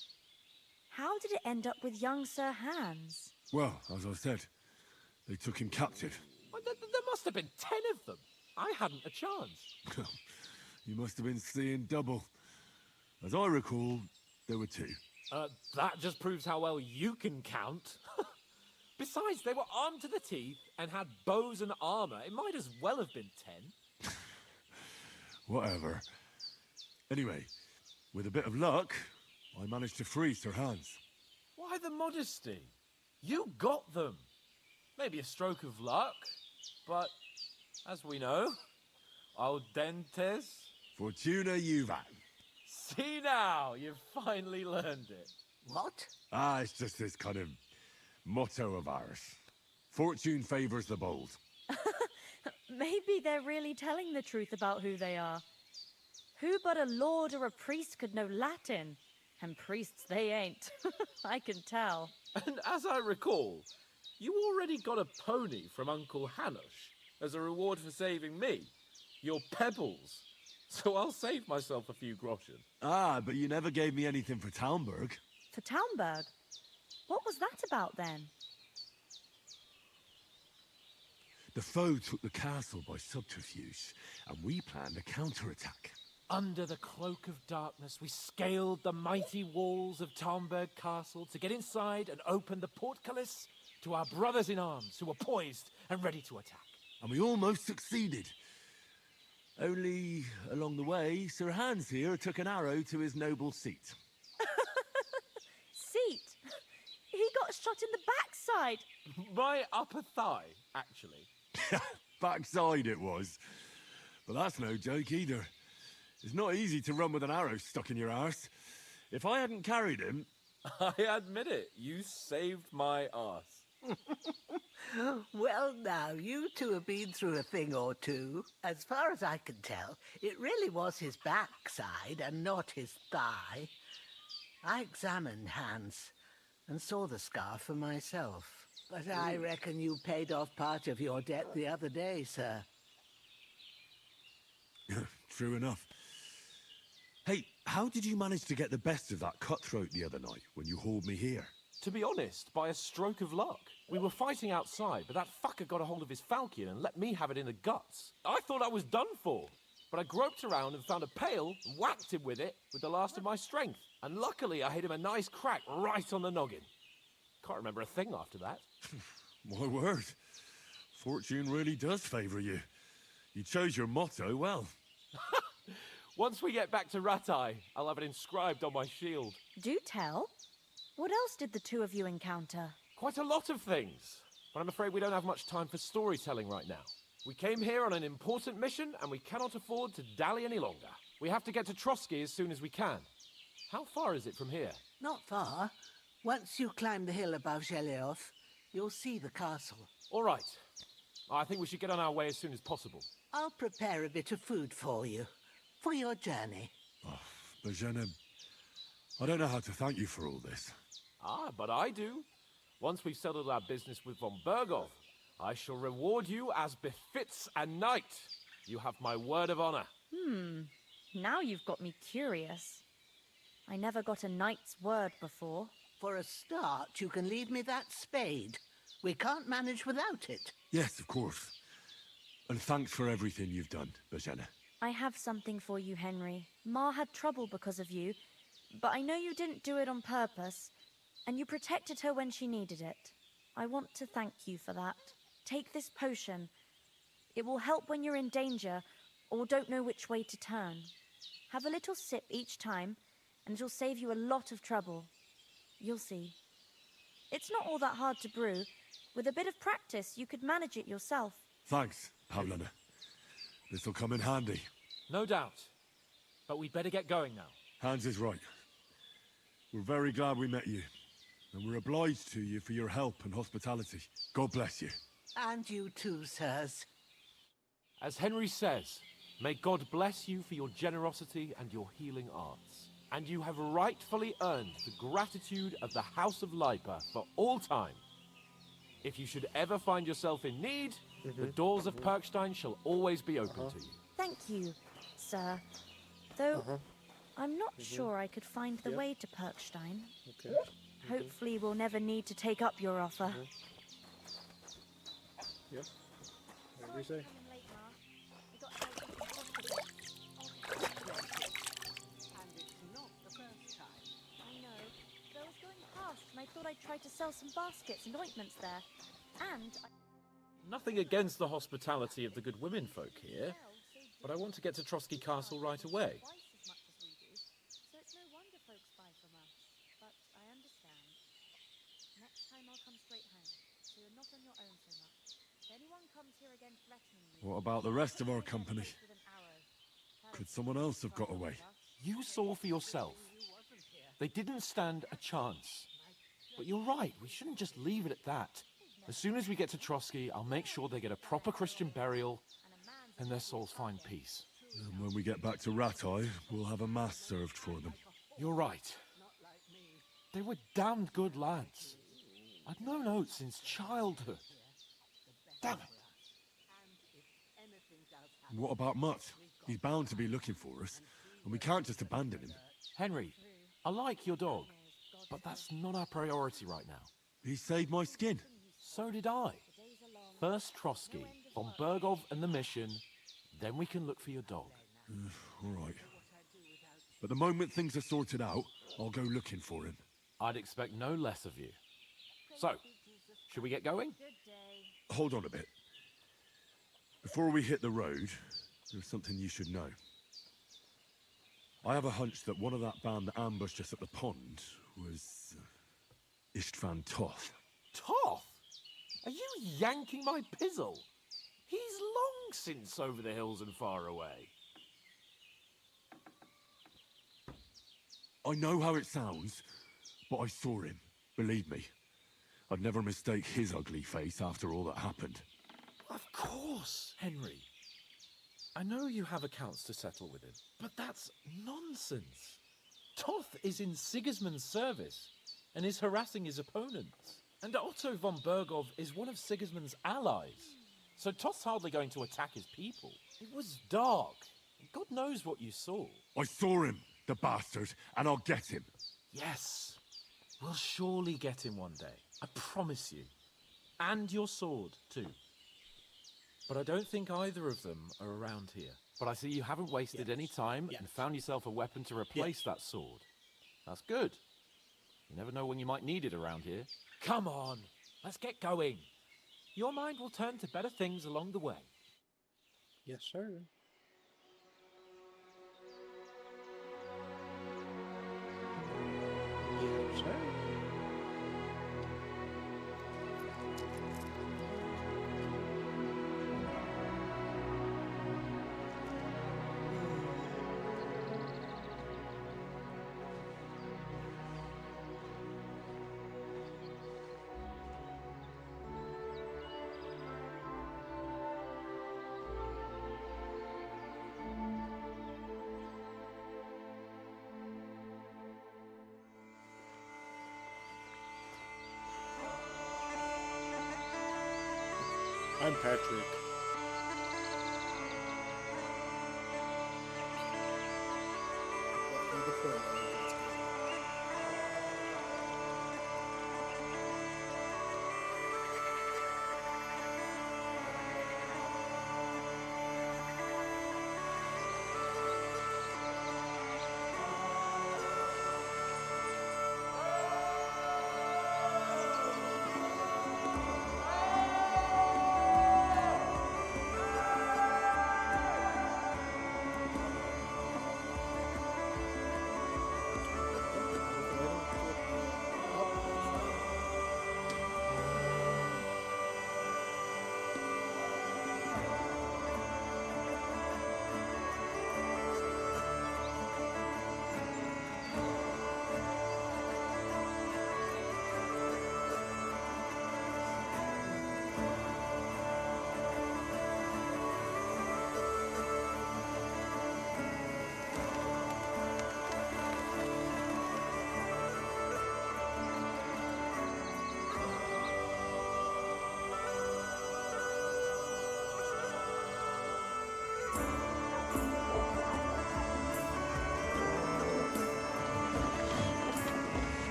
how did it end up with young Sir Hans? Well, as I said, they took him captive. There must have been 10 of them. I hadn't a chance. You must have been seeing double. As I recall, there were 2. That just proves how well you can count. Besides, they were armed to the teeth and had bows and armor. It might as well have been 10. Whatever. Anyway, with a bit of luck, I managed to free Sir Hans. Why the modesty? You got them. Maybe a stroke of luck, but as we know, al dentes. Fortuna juvat. See now, you've finally learned it. What? It's just this kind of motto of ours. Fortune favors the bold. Maybe they're really telling the truth about who they are. Who but a lord or a priest could know Latin? And priests they ain't. I can tell. And as I recall, you already got a pony from Uncle Hanush as a reward for saving me. Your pebbles. So I'll save myself a few groschen. But you never gave me anything for Talmberg. For Talmberg? What was that about then? The foe took the castle by subterfuge, and we planned a counterattack. Under the cloak of darkness, we scaled the mighty walls of Talmberg Castle to get inside and open the portcullis to our brothers in arms who were poised and ready to attack. And we almost succeeded. Only, along the way, Sir Hans here took an arrow to his noble seat. Seat? He got shot in the backside. My upper thigh, actually. Backside it was. But that's no joke either. It's not easy to run with an arrow stuck in your arse. If I hadn't carried him... I admit it, you saved my arse. Well, now, you two have been through a thing or two. As far as I can tell, it really was his backside and not his thigh. I examined Hans and saw the scar for myself. But I reckon you paid off part of your debt the other day, sir. True enough. Hey, how did you manage to get the best of that cutthroat the other night when you hauled me here? To be honest, by a stroke of luck. We were fighting outside, but that fucker got a hold of his falchion and let me have it in the guts. I thought I was done for, but I groped around and found a pail and whacked him with it with the last of my strength. And luckily, I hit him a nice crack right on the noggin. Can't remember a thing after that. My word. Fortune really does favour you. You chose your motto well. Once we get back to Ratai, I'll have it inscribed on my shield. Do tell. What else did the two of you encounter? Quite a lot of things, but I'm afraid we don't have much time for storytelling right now. We came here on an important mission, and we cannot afford to dally any longer. We have to get to Trotsky as soon as we can. How far is it from here? Not far. Once you climb the hill above Zheleov, You'll see the castle. All right. I think we should get on our way as soon as possible. I'll prepare a bit of food for you, for your journey. Bozhena, I don't know how to thank you for all this. Ah, but I do. Once we've settled our business with von Bergov, I shall reward you as befits a knight. You have my word of honor. Now you've got me curious. I never got a knight's word before. For a start, you can leave me that spade. We can't manage without it. Yes, of course. And thanks for everything you've done, Bozhena. I have something for you, Henry. Ma had trouble because of you, but I know you didn't do it on purpose, and you protected her when she needed it. I want to thank you for that. Take this potion. It will help when you're in danger or don't know which way to turn. Have a little sip each time, and it'll save you a lot of trouble. You'll see. It's not all that hard to brew. With a bit of practice, you could manage it yourself. Thanks, Pavlina. This'll come in handy. No doubt. But we'd better get going now. Hans is right. We're very glad we met you. And we're obliged to you for your help and hospitality. God bless you. And you too, sirs. As Henry says, may God bless you for your generosity and your healing arts. And you have rightfully earned the gratitude of the House of Lipa for all time. If you should ever find yourself in need, the doors of Perkstein shall always be open to you. Thank you, sir. Though, I'm not sure I could find the way to Perkstein. Okay. Hopefully we'll never need to take up your offer. Yep. Whatever you say. I know. But I was going past and I thought I'd try to sell some baskets and ointments there. And Nothing against the hospitality of the good women folk here, but I want to get to Trotsky Castle right away. twice as much as we do. So it's no wonder folks buy from us. But I understand. Next time I'll come straight home, so you're not on your own so much. If anyone comes here again threatening you... What about the rest of our company? Could someone else have got away? You saw for yourself. They didn't stand a chance. But you're right, we shouldn't just leave it at that. As soon as we get to Trotsky, I'll make sure they get a proper Christian burial and their souls find peace. And when we get back to Ratai, we'll have a mass served for them. You're right. They were damned good lads. I've known Oates since childhood. Damn it. And what about Mutt? He's bound to be looking for us, and we can't just abandon him. Henry, I like your dog, but that's not our priority right now. He saved my skin. So did I. First Trotsky, von Bergov and the mission, then we can look for your dog. All right. But the moment things are sorted out, I'll go looking for him. I'd expect no less of you. So, should we get going? Hold on a bit. Before we hit the road, there's something you should know. I have a hunch that one of that band that ambushed us at the pond was Istvan Toth. Toth? Are you yanking my pizzle? He's long since over the hills and far away. I know how it sounds, but I saw him. Believe me. I'd never mistake his ugly face after all that happened. Of course, Henry. I know you have accounts to settle with him, but that's nonsense. Toth is in Sigismund's service and is harassing his opponents. And Otto von Bergov is one of Sigismund's allies. So Toth's hardly going to attack his people. It was dark. God knows what you saw. I saw him, the bastard, and I'll get him. Yes. We'll surely get him one day. I promise you. And your sword, too. But I don't think either of them are around here. But I see you haven't wasted any time and found yourself a weapon to replace that sword. That's good. You never know when you might need it around here. Come on, let's get going. Your mind will turn to better things along the way. Yes, sir. Yes, sir. I'm Patrick. Let me the prologue. Let's go.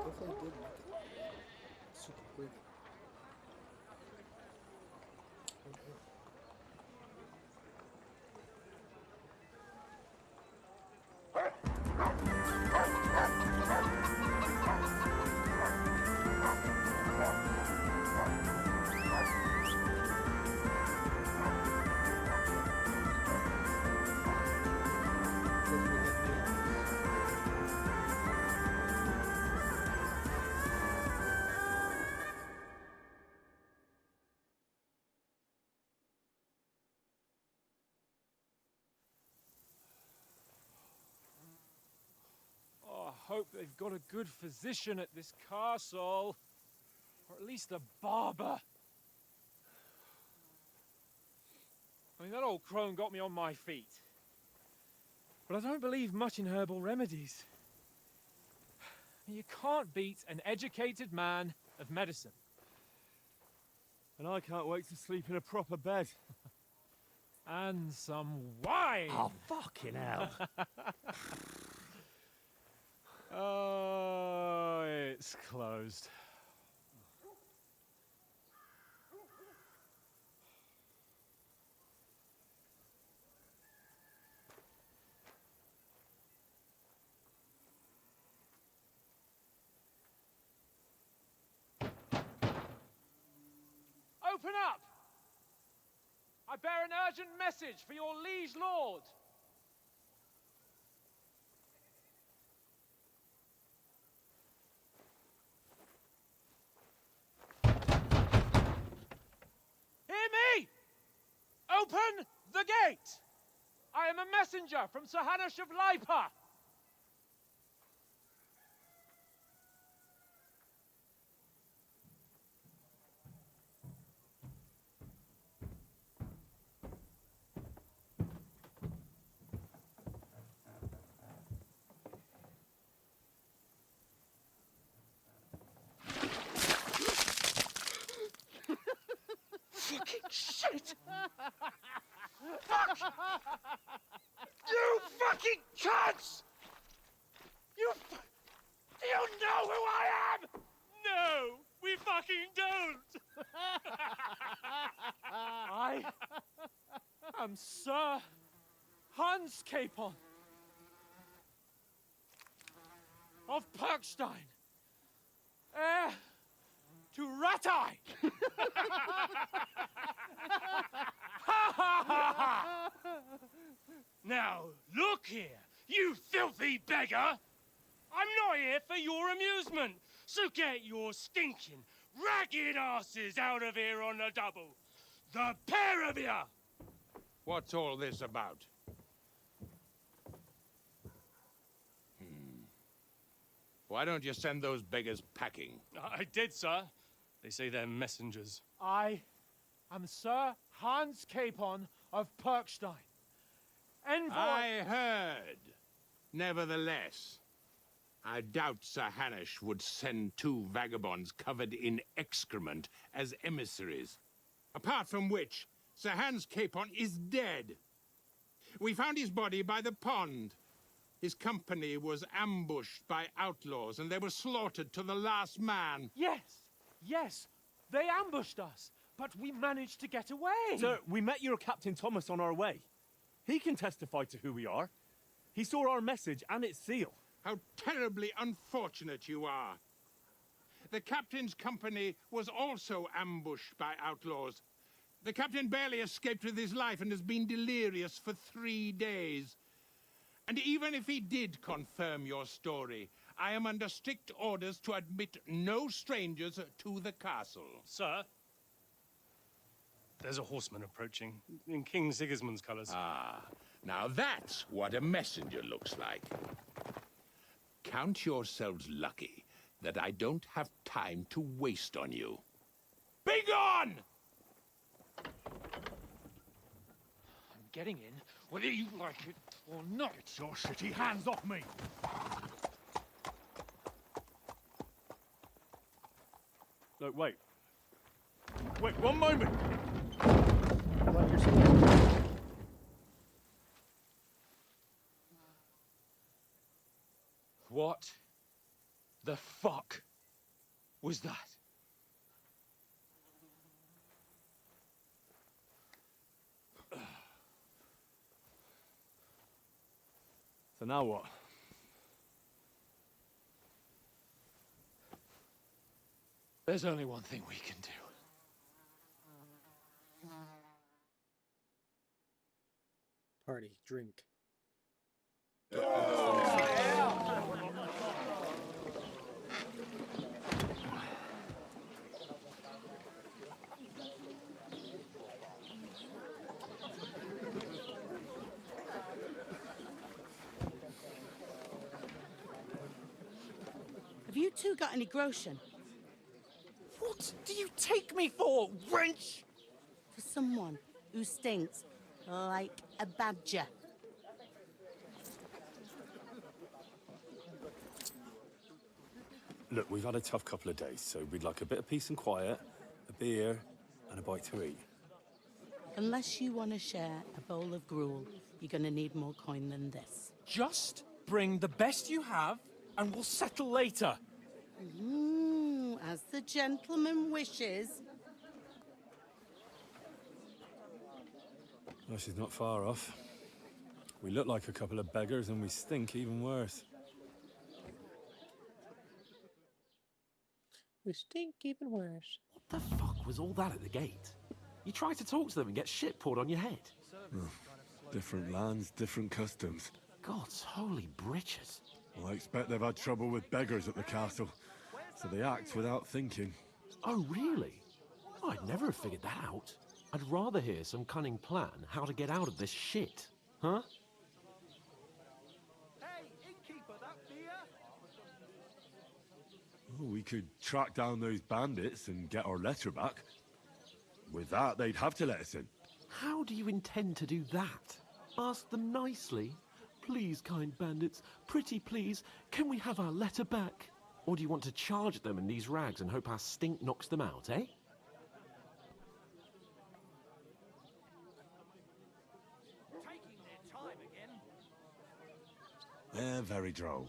Definitely did make it super quick. Okay. Oh, I hope they've got a good physician at this castle. Or at least a barber. I mean, that old crone got me on my feet. But I don't believe much in herbal remedies. You can't beat an educated man of medicine. And I can't wait to sleep in a proper bed. And some wine! Oh, fucking hell. Oh, it's closed. Open up! I bear an urgent message for your liege lord. Hear me! Open the gate! I am a messenger from Sir Hanush of Lipa. Fucking shit! Fuck! You fucking cunts! Do you know who I am? No, we fucking don't! I am Sir Hans Capon of Perkstein, heir to Ratai! Now, look here, you filthy beggar! I'm not here for your amusement, so get your stinking, ragged asses out of here on the double. The pair of you! What's all this about? Why don't you send those beggars packing? I did, sir. They say they're messengers. I am Sir Hans Capon of Perkstein, Envoy! I heard. Nevertheless, I doubt Sir Hanush would send 2 vagabonds covered in excrement as emissaries. Apart from which, Sir Hans Capon is dead. We found his body by the pond. His company was ambushed by outlaws, and they were slaughtered to the last man. Yes, yes, they ambushed us, but we managed to get away. Sir, we met your Captain Thomas on our way. He can testify to who we are. He saw our message and its seal. How terribly unfortunate you are. The captain's company was also ambushed by outlaws. The captain barely escaped with his life and has been delirious for 3 days. And even if he did confirm your story, I am under strict orders to admit no strangers to the castle. Sir, there's a horseman approaching in King Sigismund's colours. Ah, now that's what a messenger looks like. Count yourselves lucky that I don't have time to waste on you. Be gone! I'm getting in, whether you like it or not. Get your shitty hands off me! Look, wait. Wait, one moment! What the fuck was that? So now what? There's only one thing we can do. Party, drink. Have you two got any groschen? What do you take me for, wench? For someone who stinks like a badger. Look, we've had a tough couple of days, so we'd like a bit of peace and quiet, a beer, and a bite to eat. Unless you want to share a bowl of gruel, you're going to need more coin than this. Just bring the best you have, and we'll settle later. As the gentleman wishes. Well, she's not far off. We look like a couple of beggars, and we stink even worse. We stink even worse. What the fuck was all that at the gate? You tried to talk to them and get shit poured on your head. Different lands, different customs. God's holy britches. Well, I expect they've had trouble with beggars at the castle, so they act without thinking. Oh, really? I'd never have figured that out. I'd rather hear some cunning plan how to get out of this shit. Huh? Hey, innkeeper, that beer? Oh, we could track down those bandits and get our letter back. With that, they'd have to let us in. How do you intend to do that? Ask them nicely. Please, kind bandits, pretty please, can we have our letter back? Or do you want to charge them in these rags and hope our stink knocks them out, eh? Taking their time again. They're very droll.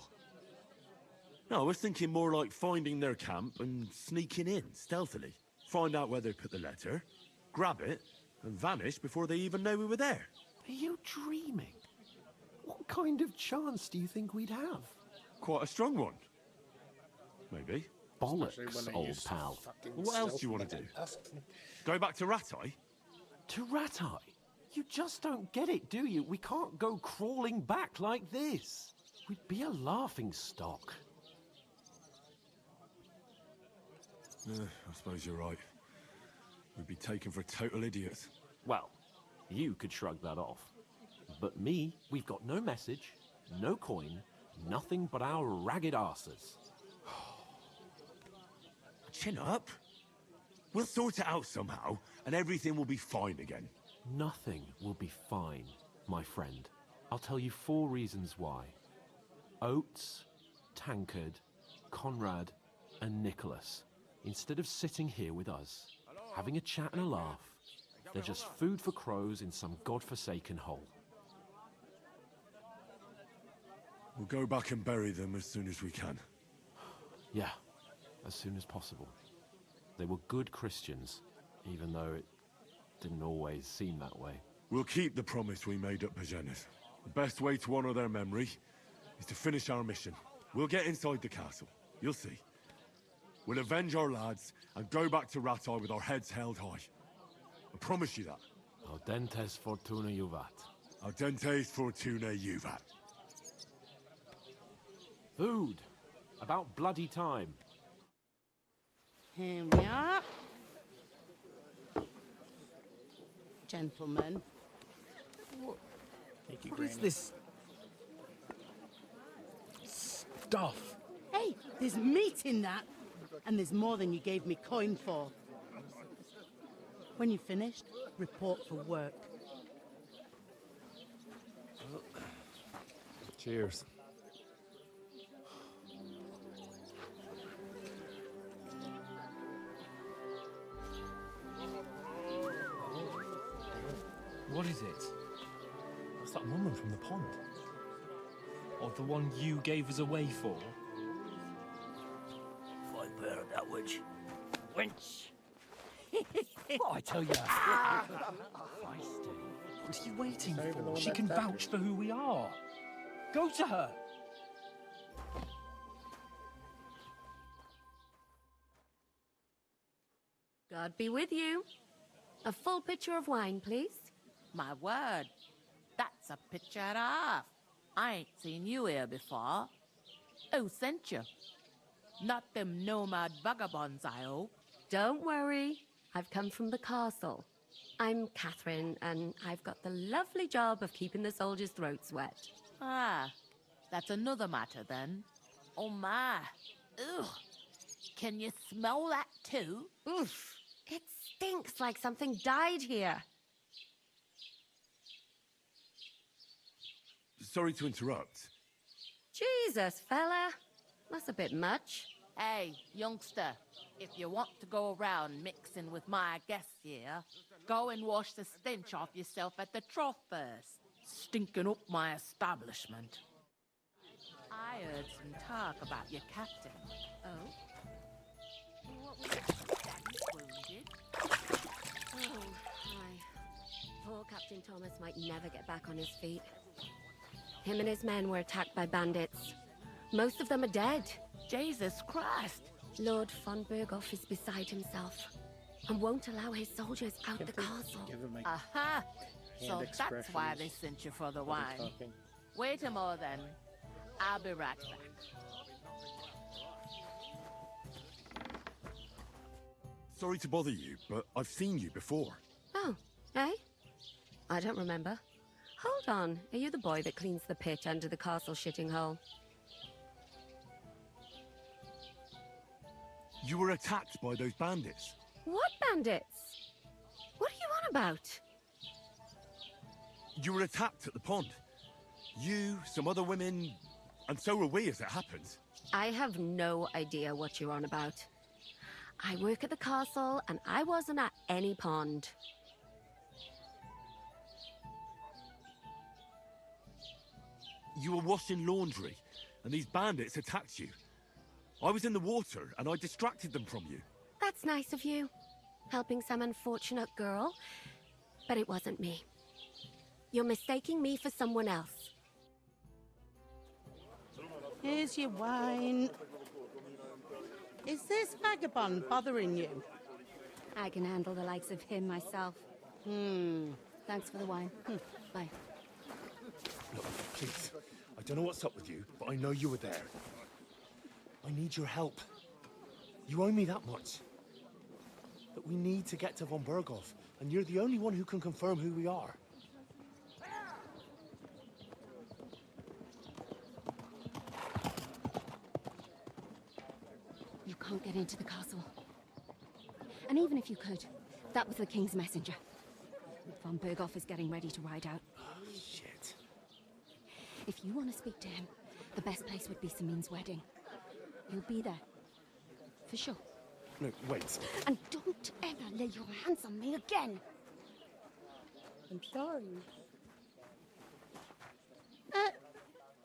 No, I was thinking more like finding their camp and sneaking in, stealthily. Find out where they put the letter, grab it, and vanish before they even know we were there. Are you dreaming? What kind of chance do you think we'd have? Quite a strong one. Maybe. Bollocks, old pal. What else do you want to do? Go back to Ratai? To Ratai? You just don't get it, do you? We can't go crawling back like this. We'd be a laughing stock. I suppose you're right. We'd be taken for total idiots. Well, you could shrug that off. But me, we've got no message, no coin, nothing but our ragged arses. Chin up. We'll sort it out somehow, and everything will be fine again. Nothing will be fine, my friend. I'll tell you 4 reasons why. Oates, Tankard, Conrad, and Nicholas, instead of sitting here with us, having a chat and a laugh, they're just food for crows in some godforsaken hole. We'll go back and bury them as soon as we can. Yeah, as soon as possible. They were good Christians, even though it didn't always seem that way. We'll keep the promise we made at Pagenes. The best way to honor their memory is to finish our mission. We'll get inside the castle. You'll see. We'll avenge our lads and go back to Ratai with our heads held high. I promise you that. Audentes fortuna juvat. Audentes fortuna juvat. Food! About bloody time. Here we are. Gentlemen. What is this stuff? Hey, there's meat in that. And there's more than you gave me coin for. When you're finished, report for work. Cheers. What is it? What's that woman from the pond? Or the one you gave us away for? Fight bear of that witch. Wench! What I tell you? What are you waiting for? She can vouch for who we are. Go to her. God be with you. A full pitcher of wine, please. My word, that's a picture and a half. I ain't seen you here before. Who sent you? Not them nomad vagabonds, I hope. Don't worry. I've come from the castle. I'm Catherine, and I've got the lovely job of keeping the soldiers' throats wet. Ah, that's another matter then. Oh my. Ugh. Can you smell that too? Oof. It stinks like something died here. Sorry to interrupt. Jesus, fella. That's a bit much. Hey, youngster, if you want to go around mixing with my guests here, go and wash the stench off yourself at the trough first. Stinking up my establishment. I heard some talk about your captain. Oh? What was that? Wounded? Oh, hi. Poor Captain Thomas might never get back on his feet. Him and his men were attacked by bandits. Most of them are dead. Jesus Christ! Lord von Berghoff is beside himself and won't allow his soldiers out the castle. Aha! So that's why they sent you for the wine. Wait a moment then. I'll be right back. Sorry to bother you, but I've seen you before. Oh, eh? I don't remember. Hold on. Are you the boy that cleans the pit under the castle shitting hole? You were attacked by those bandits. What bandits? What are you on about? You were attacked at the pond. You, some other women, and so were we as it happens. I have no idea what you're on about. I work at the castle, and I wasn't at any pond. You were washing laundry, and these bandits attacked you. I was in the water, and I distracted them from you. That's nice of you. Helping some unfortunate girl. But it wasn't me. You're mistaking me for someone else. Here's your wine. Is this vagabond bothering you? I can handle the likes of him myself. Thanks for the wine. Bye. Look, please. I don't know what's up with you, but I know you were there. I need your help. You owe me that much. But we need to get to von Berghoff, and you're the only one who can confirm who we are. You can't get into the castle. And even if you could, that was the king's messenger. Von Berghoff is getting ready to ride out. Shit. If you want to speak to him, the best place would be Samin's wedding. He'll be there. For sure. No, wait. And don't ever lay your hands on me again. I'm sorry.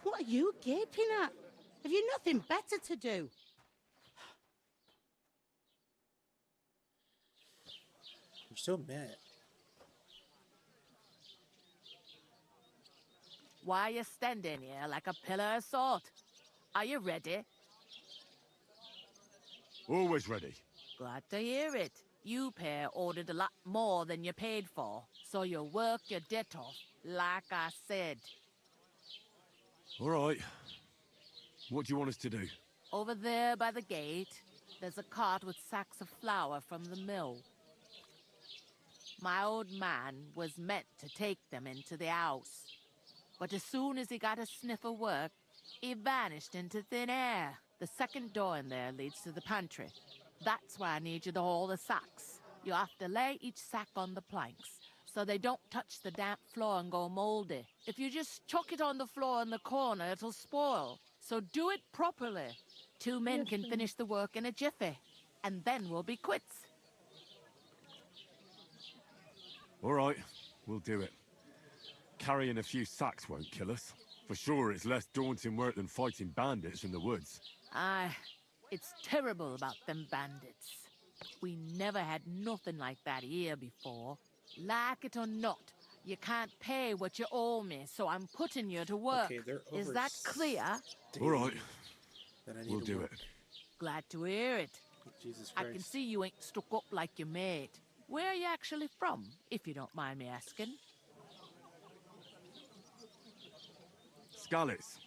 What are you gaping at? Have you nothing better to do? You're so mad. Why are you standing here like a pillar of salt? Are you ready? Always ready. Glad to hear it. You pair ordered a lot more than you paid for, so you work your debt off, like I said. All right. What do you want us to do? Over there by the gate, there's a cart with sacks of flour from the mill. My old man was meant to take them into the house. But as soon as he got a sniff of work, he vanished into thin air. The second door in there leads to the pantry. That's why I need you to haul the sacks. You have to lay each sack on the planks, so they don't touch the damp floor and go moldy. If you just chuck it on the floor in the corner, it'll spoil. So do it properly. 2 men can finish the work in a jiffy, and then we'll be quits. All right, we'll do it. Carrying a few sacks won't kill us. For sure, it's less daunting work than fighting bandits in the woods. Aye, it's terrible about them bandits. We never had nothing like that here before. Like it or not, you can't pay what you owe me, so I'm putting you to work. Okay, they're Is that clear? All right, Then I need we'll to do work. it. Glad to hear it. Jesus I Christ. can see you ain't stuck up like your mate. Where are you actually from, if you don't mind me asking? Scallis.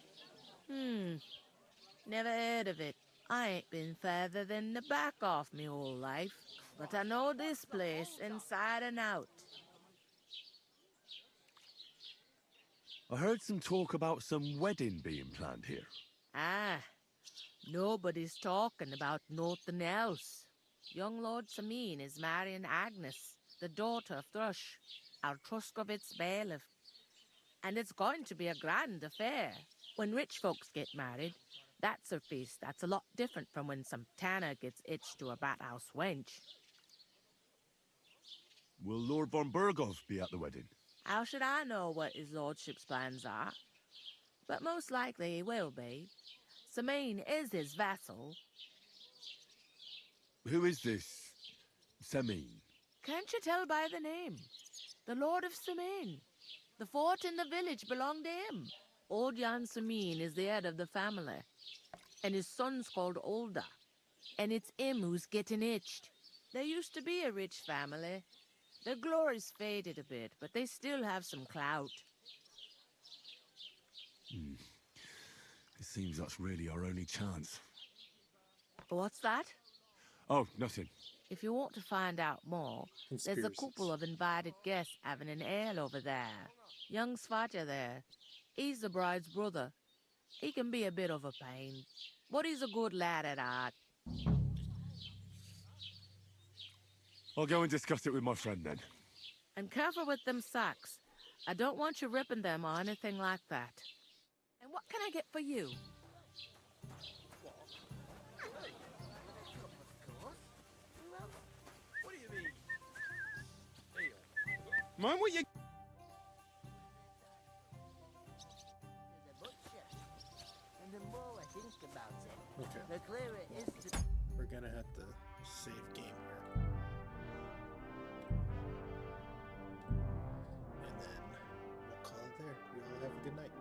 Never heard of it. I ain't been further than the back off me whole life, but I know this place inside and out. I heard some talk about some wedding being planned here. Ah, nobody's talking about nothing else. Young Lord Samin is marrying Agnes, the daughter of Thrush, our Truscovitz bailiff. And it's going to be a grand affair. When rich folks get married, that's a feast that's a lot different from when some tanner gets hitched to a bat-house wench. Will Lord von Burgov be at the wedding? How should I know what his lordship's plans are? But most likely he will be. Samin is his vassal. Who is this Semin? Can't you tell by the name? The Lord of Samin. The fort in the village belonged to him. Old Jan Samin is the head of the family. And his son's called Olda. And it's him who's getting itched. There used to be a rich family. Their glory's faded a bit, but they still have some clout. It seems that's really our only chance. What's that? Oh, nothing. If you want to find out more, there's a couple of invited guests having an ale over there. Young Svatja there. He's the bride's brother. He can be a bit of a pain, but he's a good lad at heart. I'll go and discuss it with my friend then. And careful with them sacks. I don't want you ripping them or anything like that. And what can I get for you? Mind what you... And the more I think about it, Okay. the clearer it is to... We're gonna have to save game here. And then we'll call it there. We all have a good night.